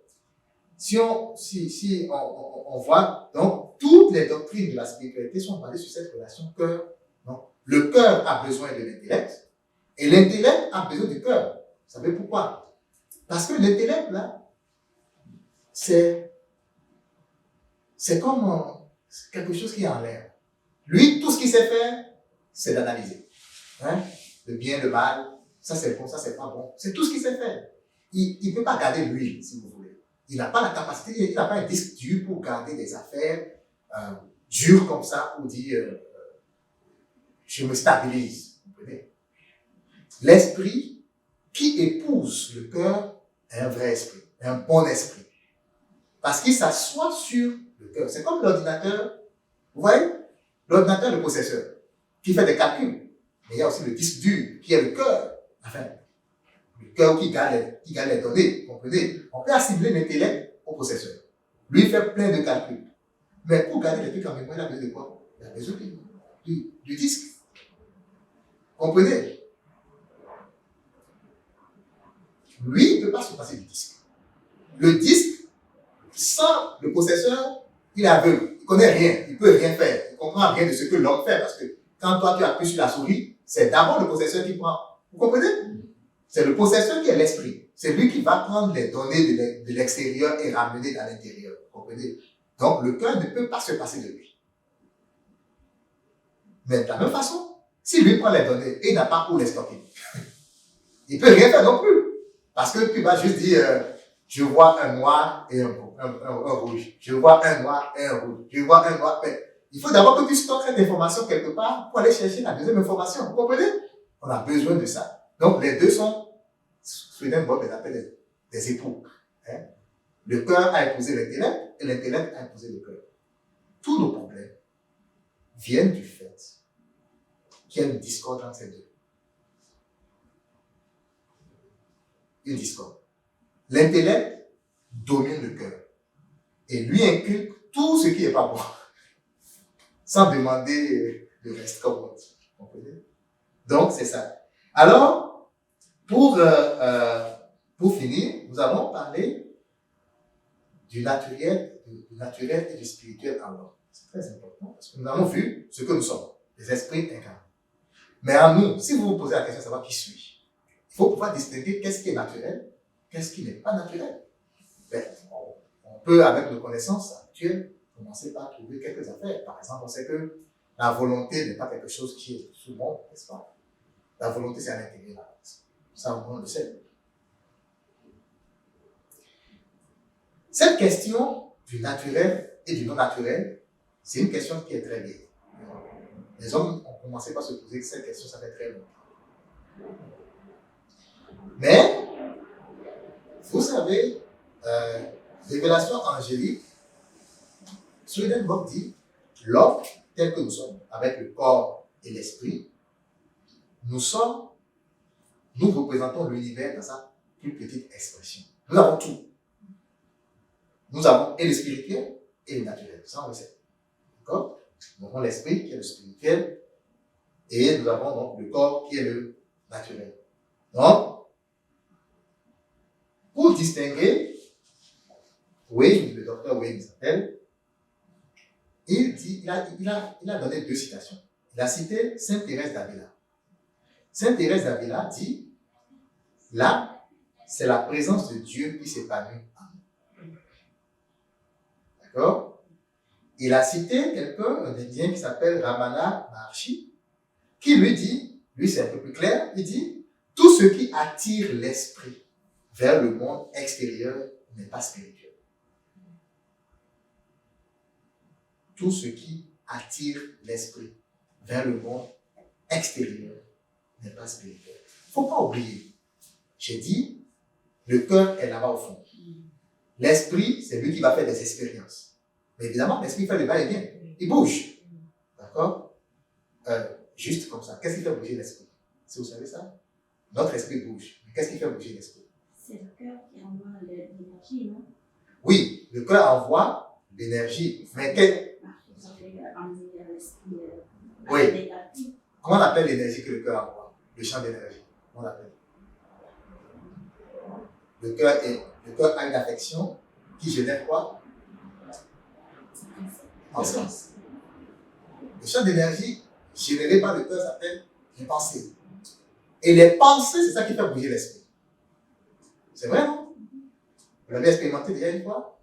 si on voit, donc, toutes les doctrines de la spiritualité sont basées sur cette relation cœur. Donc, le cœur a besoin de l'intellect et l'intellect a besoin du cœur. Vous savez pourquoi? Parce que l'intellect, là, c'est comme quelque chose qui est en l'air. Lui, tout ce qu'il sait faire, c'est d'analyser. Hein? Le bien, le mal, ça c'est bon, ça c'est pas bon. C'est tout ce qu'il sait faire. Il ne peut pas garder l'huile, si vous voulez. Il n'a pas la capacité, il n'a pas un disque dur pour garder des affaires dures comme ça, pour dire je me stabilise. Vous comprenez? L'esprit qui épouse le cœur est un vrai esprit, un bon esprit. Parce qu'il s'assoit sur le cœur. C'est comme l'ordinateur, vous voyez? L'ordinateur, le processeur, qui fait des calculs. Mais il y a aussi le disque dur, qui est le cœur. Enfin, le cœur qui garde les données. Vous comprenez? On peut assimiler l'intellect au processeur. Lui, il fait plein de calculs. Mais pour garder les trucs en mémoire, il a besoin de quoi? Il a besoin du disque. Vous comprenez? Lui, il ne peut pas se passer du disque. Le disque, sans le processeur, il est aveugle. Il ne connaît rien. Il ne peut rien faire. Il ne comprend rien de ce que l'homme fait. Parce que quand toi, tu appuies sur la souris, c'est d'abord le processeur qui prend. Vous comprenez? C'est le processeur qui est l'esprit. C'est lui qui va prendre les données de l'extérieur et ramener dans l'intérieur. Vous comprenez? Donc, le cœur ne peut pas se passer de lui. Mais de la même façon, si lui prend les données et n'a pas où les stocker, il ne peut rien faire non plus. Parce que tu vas juste dire, je vois un noir et un rouge. Je vois un noir et un rouge. Je vois un noir. Mais il faut d'abord que tu stockes cette information quelque part pour aller chercher la deuxième information. Vous comprenez? On a besoin de ça. Donc, les deux sont, Swedenborg les appelle des époux. Hein? Le cœur a épousé l'intellect et l'intellect a épousé le cœur. Tous nos problèmes viennent du fait qu'il y a une discorde entre ces deux. Une discorde. L'intellect domine le cœur et lui inculque tout ce qui n'est pas bon. sans demander le reste, comme on dit. Vous comprenez? Donc, c'est ça. Alors, pour finir, nous allons parler du naturel et du spirituel en l'homme. C'est très important parce que nous avons vu ce que nous sommes, les esprits incarnés. Mais en nous, si vous vous posez la question de savoir qui suis-je, il faut pouvoir distinguer qu'est-ce qui est naturel, qu'est-ce qui n'est pas naturel. Ben, on peut, avec nos connaissances actuelles, commencer par trouver quelques affaires. Par exemple, on sait que la volonté n'est pas quelque chose qui est sous le monde, n'est-ce pas? La volonté, c'est à l'intérieur. Ça, on le sait. Cette question du naturel et du non-naturel, c'est une question qui est très vieille. Les hommes ont commencé par se poser cette question, ça fait très longtemps. Mais, vous savez, révélation angélique, Swedenborg dit, l'homme tel que nous sommes, avec le corps et l'esprit, nous représentons l'univers dans sa plus petite expression. Nous avons tout. Nous avons et le spirituel et le naturel. Ça, on le sait. D'accord? Nous avons l'esprit qui est le spirituel et nous avons donc le corps qui est le naturel. Donc, pour distinguer, Wayne, le docteur Wayne s'appelle, il a donné deux citations. Il a cité Sainte Thérèse d'Avila. Sainte Thérèse d'Avila dit, là, c'est la présence de Dieu qui s'épanouit en nous. D'accord? Il a cité quelqu'un, un Indien qui s'appelle Ramana Maharshi, qui lui dit, lui c'est un peu plus clair, il dit, tout ce qui attire l'esprit vers le monde extérieur n'est pas spirituel. Tout ce qui attire l'esprit vers le monde extérieur n'est pas spirituel. Il ne faut pas oublier, j'ai dit, le cœur est là-bas au fond. L'esprit, c'est lui qui va faire des expériences. Mais évidemment, l'esprit fait le va-et-vient. Il bouge. D'accord? Juste comme ça. Qu'est-ce qui fait bouger l'esprit? Si vous savez ça? Notre esprit bouge. Mais qu'est-ce qui fait bouger l'esprit? C'est le cœur qui envoie l'énergie, non? Oui, le cœur envoie l'énergie. Mais oui. Comment on appelle l'énergie que le cœur envoie? Le champ d'énergie. Comment on l'appelle? Le cœur a une affection qui génère quoi? En sens. Le champ d'énergie généré par le cœur s'appelle les pensées. Et les pensées, c'est ça qui fait bouger l'esprit. C'est vrai, non? Vous l'avez expérimenté déjà une fois?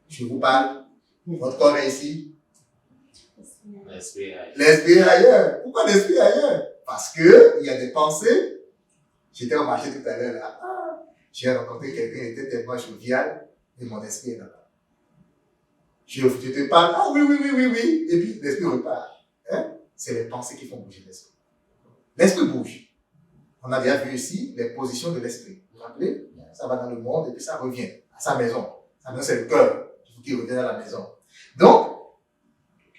Je vous parle. Votre corps est ici. L'esprit ailleurs. L'esprit est ailleurs. Pourquoi l'esprit est ailleurs? Parce qu'il y a des pensées. J'étais au marché tout à l'heure là. J'ai rencontré quelqu'un qui était tellement jovial et mon esprit est là-bas. Je te parle, ah oui, et puis l'esprit repart. Hein? C'est les pensées qui font bouger l'esprit. L'esprit bouge. On a déjà vu ici les positions de l'esprit. Vous vous rappelez? Ça va dans le monde et puis ça revient à sa maison. Ça, c'est le cœur qui revient à la maison. Donc,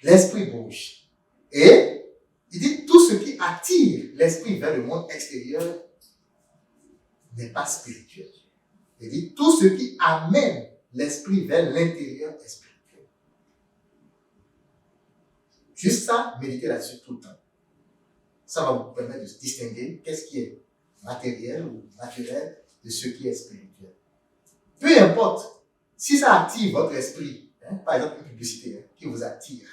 l'esprit bouge. Et il dit tout ce qui attire l'esprit vers le monde extérieur n'est pas spirituel. Il dit tout ce qui amène l'esprit vers l'intérieur est spirituel. Juste ça, méditez là-dessus tout le temps. Ça va vous permettre de distinguer qu'est-ce qui est matériel ou naturel de ce qui est spirituel. Peu importe, si ça active votre esprit, par exemple une publicité qui vous attire,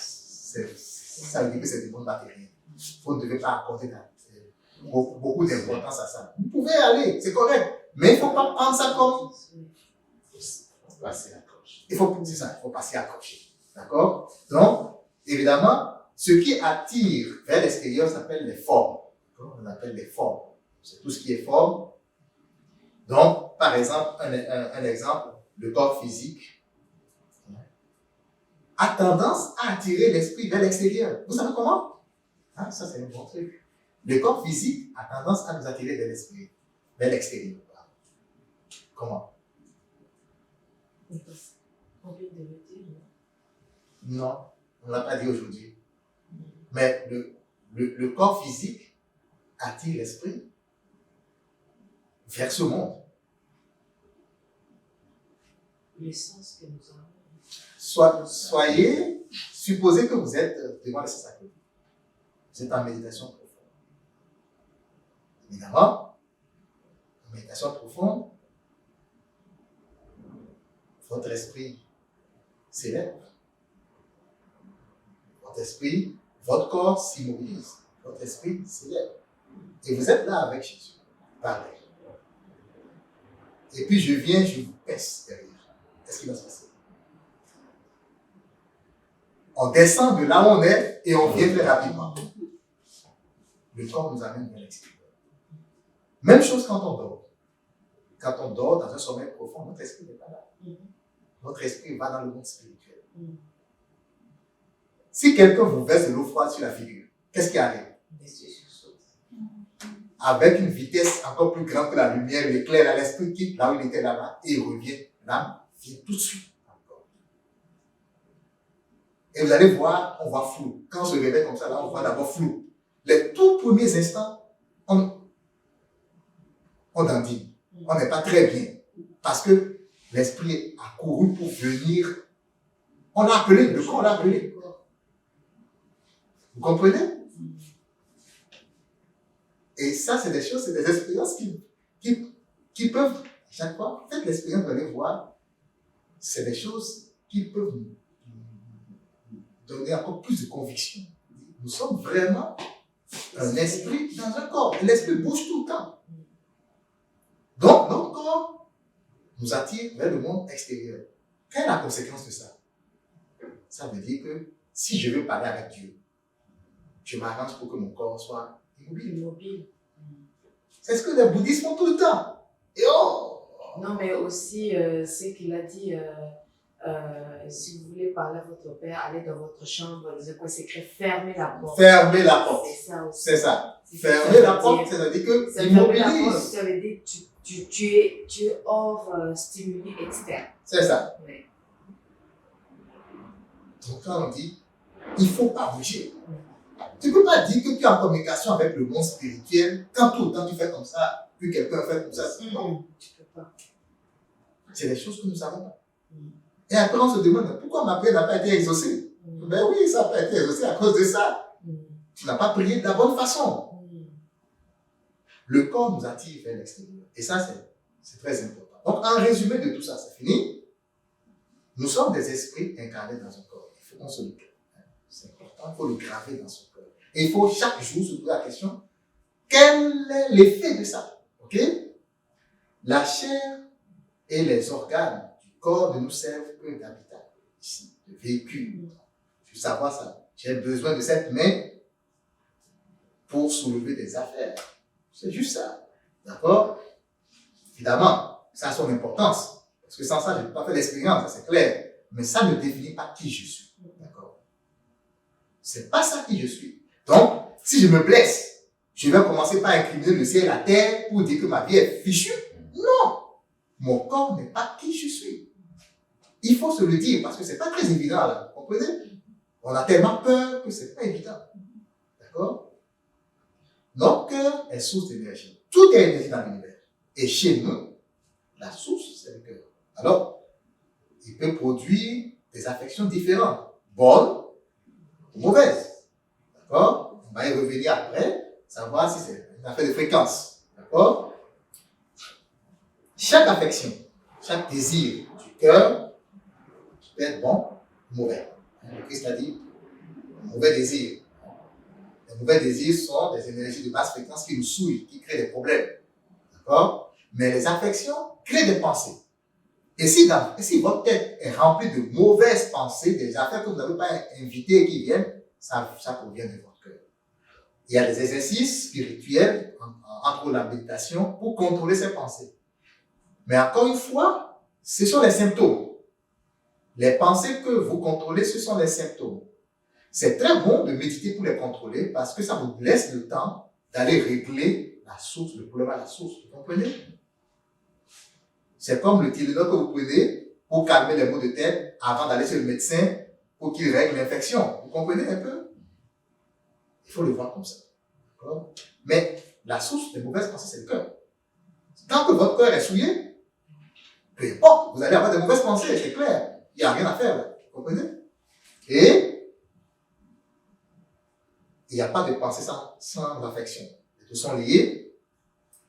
ça veut dire que c'est du bon matériel. Vous ne devez pas accorder beaucoup d'importance à ça. Vous pouvez aller, c'est correct, mais il ne faut pas prendre ça comme... Il faut passer à coche. Il faut passer à cocher. D'accord? Donc, évidemment, ce qui attire vers l'extérieur s'appelle les formes. On appelle les formes. C'est tout ce qui est forme. Donc, par exemple, un exemple, le corps physique a tendance à attirer l'esprit vers l'extérieur. Vous savez comment? Ça, c'est un bon truc. Le corps physique a tendance à nous attirer vers l'esprit, vers l'extérieur. Comment? On vient de le dire, non, on ne l'a pas dit aujourd'hui. Mais le corps physique attire l'esprit vers ce monde. l'essence que nous avons. Supposez que vous êtes devant le Saint-Sacrement. Vous êtes en méditation profonde. Évidemment, en méditation profonde, votre esprit s'élève. Votre esprit, votre corps s'immobilise. Votre esprit s'élève. Et vous êtes là avec Jésus. Pareil. Et puis je viens, je vous pèse derrière. Qu'est-ce qui va se passer? On descend de là où on est et on vient très rapidement. Le corps nous amène vers l'extérieur. Même chose quand on dort. Quand on dort dans un sommeil profond, notre esprit n'est pas là. Notre esprit va dans le monde spirituel. Si quelqu'un vous verse de l'eau froide sur la figure, qu'est-ce qui arrive? Avec une vitesse encore plus grande que la lumière, l'éclair, l'esprit quitte là où il était là-bas et il revient. L'âme vient tout de suite encore. Et vous allez voir, on voit flou. Quand on se réveille comme ça, là, on voit d'abord flou. Les tout premiers instants, on dandine. On n'est pas très bien. Parce que l'esprit a couru pour venir. On l'a appelé, le corps l'a appelé. Vous comprenez? Et ça, c'est des choses, c'est des expériences qui peuvent, à chaque fois, faites l'expérience d'aller voir, c'est des choses qui peuvent nous donner encore plus de conviction. Nous sommes vraiment un esprit dans un corps. Et l'esprit bouge tout le temps. Donc, notre corps nous attire vers le monde extérieur. Quelle est la conséquence de ça? Ça veut dire que si je veux parler avec Dieu, je m'arrange pour que mon corps soit immobile. C'est ce que les bouddhistes font tout le temps. Et Non, mais aussi, c'est qu'il a dit, si vous voulez parler à votre père, allez dans votre chambre, dans un coin secret, fermez la porte. Fermez la porte. C'est ça aussi. C'est ça. Fermer la porte, ça veut dire que immobilise. Ça veut dire que tu es hors stimuli externe. C'est ça. Ouais. Donc quand on dit, il ne faut pas bouger. Tu ne peux pas dire que tu es en communication avec le monde spirituel quand tout le temps tu fais comme ça, puis quelqu'un fait comme ça. Non. Tu peux pas. C'est des choses que nous ne savons pas. Et après on se demande, pourquoi ma prière n'a pas été exaucée? Ben oui, ça n'a pas été exaucé à cause de ça. Tu n'as pas prié de la bonne façon. Le corps nous attire vers l'extérieur. Et ça, c'est très important. Donc, en résumé de tout ça, c'est fini. Nous sommes des esprits incarnés dans un corps. Il faut qu'on se le crée. C'est important, il faut le graver dans son cœur. Et il faut chaque jour se poser la question, quel est l'effet de ça? Ok? La chair et les organes du corps ne nous servent que d'habitat, ici, de véhicule. Je veux savoir ça. J'ai besoin de cette main pour soulever des affaires. C'est juste ça. D'accord? Évidemment, ça a son importance. Parce que sans ça, je ne peux pas faire l'expérience, ça c'est clair. Mais ça ne définit pas qui je suis. D'accord? C'est pas ça qui je suis. Donc, si je me blesse, je vais commencer par incriminer le ciel et la terre pour dire que ma vie est fichue. Non! Mon corps n'est pas qui je suis. Il faut se le dire parce que c'est pas très évident là. Vous comprenez? On a tellement peur que c'est pas évident. D'accord? Notre cœur est source d'énergie. Tout est énergie dans l'univers. Et chez nous, la source, c'est le cœur. Alors, il peut produire des affections différentes, bonnes ou mauvaises. D'accord? On va y revenir après, savoir si c'est une affaire de fréquence. D'accord? Chaque affection, chaque désir du cœur peut être bon ou mauvais. Le Christ a dit, mauvais désir. Les mauvais désirs sont des énergies de basse fréquence qui nous souillent, qui créent des problèmes. D'accord? Mais les affections créent des pensées. Et si votre tête est remplie de mauvaises pensées, des affaires que vous n'avez pas invitées et qui viennent, ça provient de votre cœur. Il y a des exercices spirituels, entre la méditation, pour contrôler ces pensées. Mais encore une fois, ce sont les symptômes. Les pensées que vous contrôlez, ce sont les symptômes. C'est très bon de méditer pour les contrôler parce que ça vous laisse le temps d'aller régler la source, le problème à la source. Vous comprenez? C'est comme le Tylenol que vous prenez pour calmer les maux de tête avant d'aller chez le médecin pour qu'il règle l'infection. Vous comprenez un peu? Il faut le voir comme ça. D'accord? Mais la source des mauvaises pensées, c'est le cœur. Tant que votre cœur est souillé, peu importe, vous allez avoir des mauvaises pensées, c'est clair. il n'y a rien à faire là. Vous comprenez? Et il n'y a pas de pensée sans affection. Les deux sont liés.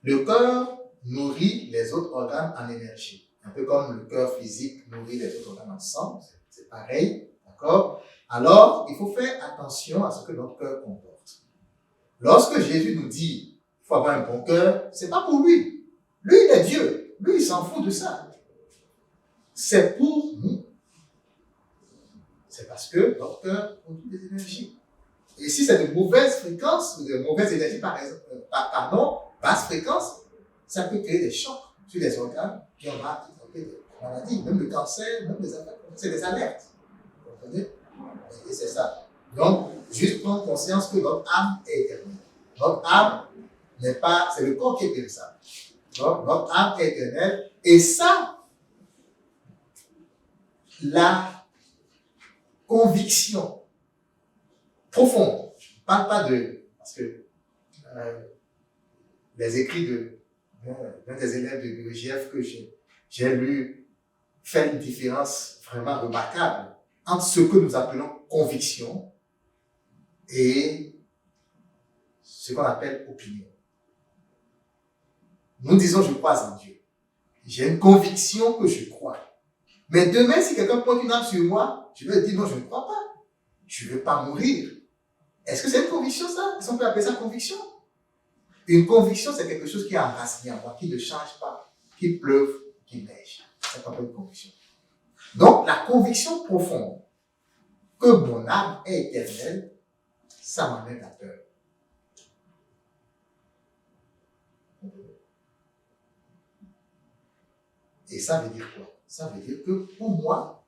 Le cœur nourrit les autres organes en énergie. Un peu comme le cœur physique nourrit les autres organes en sang. C'est pareil. D'accord? Alors, il faut faire attention à ce que notre cœur comporte. Lorsque Jésus nous dit il faut avoir un bon cœur, c'est pas pour lui. Lui, il est Dieu. Lui, il s'en fout de ça. C'est pour nous. C'est parce que notre cœur produit des énergies. Et si c'est de mauvaises fréquences, ou de mauvaises énergies, pardon, basse fréquence, ça peut créer des chocs sur les organes qui ont des maladies, même le cancer, même les affaires. C'est des alertes. Vous comprenez? Et c'est ça. Donc, juste prendre conscience que notre âme est éternelle. Notre âme n'est pas, c'est le corps qui est périssable. Donc, notre âme est éternelle. Et ça, la conviction profonde, je ne parle pas de, parce que les écrits d'un des élèves de l'UEJF que j'ai lu fait une différence vraiment remarquable entre ce que nous appelons conviction et ce qu'on appelle opinion. Nous disons je crois en Dieu. J'ai une conviction que je crois. Mais demain, si quelqu'un pointe une arme sur moi, je vais dire non, je ne crois pas. Je ne veux pas mourir. Est-ce que c'est une conviction ça? Est-ce qu'on peut appeler ça conviction? Une conviction, c'est quelque chose qui est enraciné en moi, qui ne change pas, qu'il pleuve, qu'il neige. C'est pas une conviction. Donc, la conviction profonde que mon âme est éternelle, ça m'amène à peur. Et ça veut dire quoi? Ça veut dire que pour moi,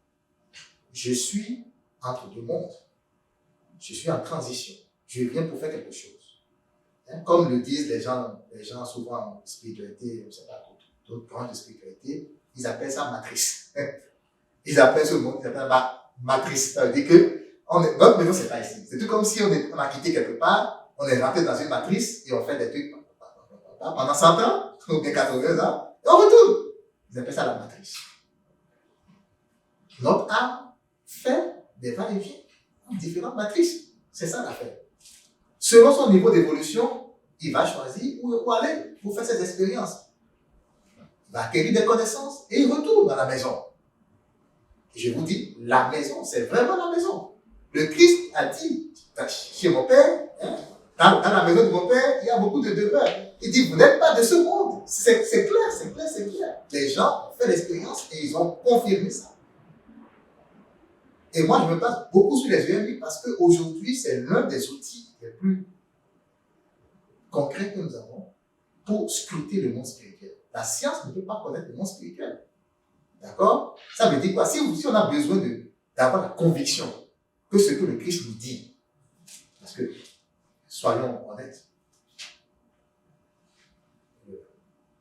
je suis entre deux mondes. Je suis en transition. Je viens pour faire quelque chose. Hein? Comme le disent les gens souvent en spiritualité, je ne sais pas, d'autres branches de spiritualité, ils appellent ça matrice. Ils appellent ce monde, ils appellent matrice. Ça veut dire que notre maison, c'est pas ici. C'est tout comme si on a quitté quelque part, on est rentré dans une matrice et on fait des trucs pendant 100 ans, ou bien 80 ans, et on retourne. Ils appellent ça la matrice. Notre âme fait des va-et-vient en différentes matrices. C'est ça l'affaire. Selon son niveau d'évolution, il va choisir où aller pour faire ses expériences. Il va acquérir des connaissances et il retourne dans la maison. Et je vous dis, la maison, c'est vraiment la maison. Le Christ a dit, chez mon Père, hein, dans la maison de mon Père, il y a beaucoup de demeures. Il dit, vous n'êtes pas de ce monde. C'est clair. Les gens ont fait l'expérience et ils ont confirmé ça. Et moi, je me base beaucoup sur les EMI parce qu'aujourd'hui, c'est l'un des outils les plus concrets que nous avons pour scruter le monde spirituel. La science ne peut pas connaître le monde spirituel. D'accord? Ça veut dire quoi? Si on a besoin d'avoir la conviction que ce que le Christ nous dit, parce que, soyons honnêtes,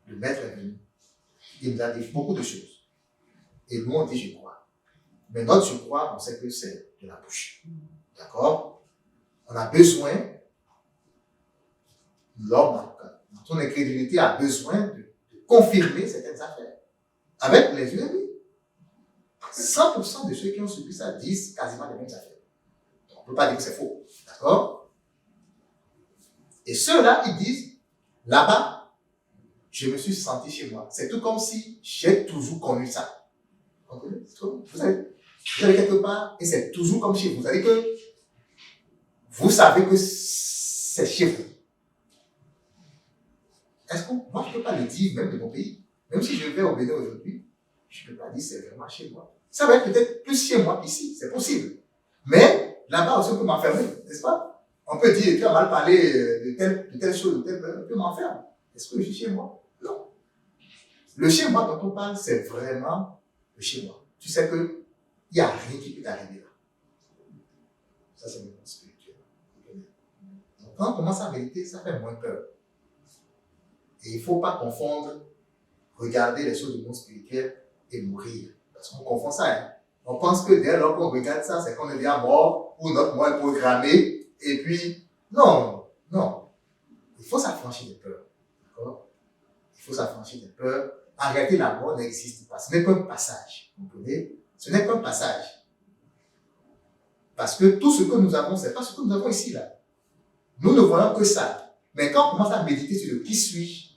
le Maître est venu. Il nous a dit beaucoup de choses. Et nous, on dit je crois. Mais notre je crois, on sait que c'est de la bouche. D'accord? On a besoin, l'homme, dans son incrédulité, a besoin de confirmer certaines affaires. Avec les yeux, oui. 100% de ceux qui ont subi ça disent quasiment les mêmes affaires. Donc, on ne peut pas dire que c'est faux. D'accord? Et ceux-là, ils disent, là-bas, je me suis senti chez moi. C'est tout comme si j'ai toujours connu ça. Vous comprenez? Vous allez quelque part et c'est toujours comme chez vous. Vous savez que vous savez que c'est chez vous. Est-ce que moi, je ne peux pas le dire même de mon pays? Même si je vais au Bénin aujourd'hui, je ne peux pas dire c'est vraiment chez moi. Ça va être peut-être plus chez moi qu'ici, c'est possible. Mais là-bas aussi, on peut m'enfermer, n'est-ce pas? On peut dire, tu as mal parlé de telle chose, on peut m'enfermer. Est-ce que je suis chez moi? Non. Le chez moi dont on parle, c'est vraiment le chez moi. Tu sais que il n'y a rien qui peut t'arriver là. Ça, c'est le monde spirituel. Donc, quand on commence à méditer, ça fait moins peur. Et il ne faut pas confondre regarder les choses du monde spirituel et mourir. Parce qu'on confond ça. Hein. On pense que dès lors qu'on regarde ça, c'est qu'on est déjà mort ou notre mort est programmée. Et puis, non. Il faut s'affranchir des peurs. D'accord? Il faut s'affranchir des peurs. En réalité, la mort n'existe pas. Ce n'est pas un passage. Vous comprenez? Ce n'est qu'un passage. Parce que tout ce que nous avons, ce n'est pas ce que nous avons ici, là. Nous ne voyons que ça. Mais quand on commence à méditer sur le qui suis-je,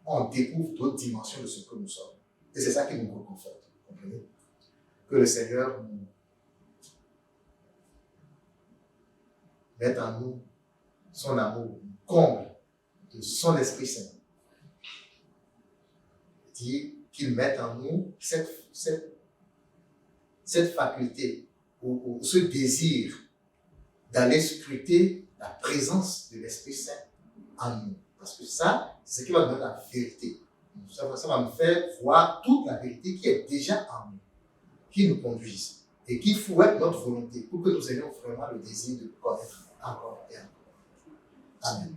on découvre d'autres dimensions de ce que nous sommes. Et c'est ça qui nous réconforte. Vous comprenez? Que le Seigneur nous mette en nous son amour, nous comble de son Esprit Saint. Dit qu'il mette en nous cette faculté ou ce désir d'aller scruter la présence de l'Esprit Saint en nous. Parce que ça, c'est ce qui va nous donner la vérité. Ça va nous faire voir toute la vérité qui est déjà en nous, qui nous conduise et qui fouette notre volonté pour que nous ayons vraiment le désir de connaître encore et encore. Amen.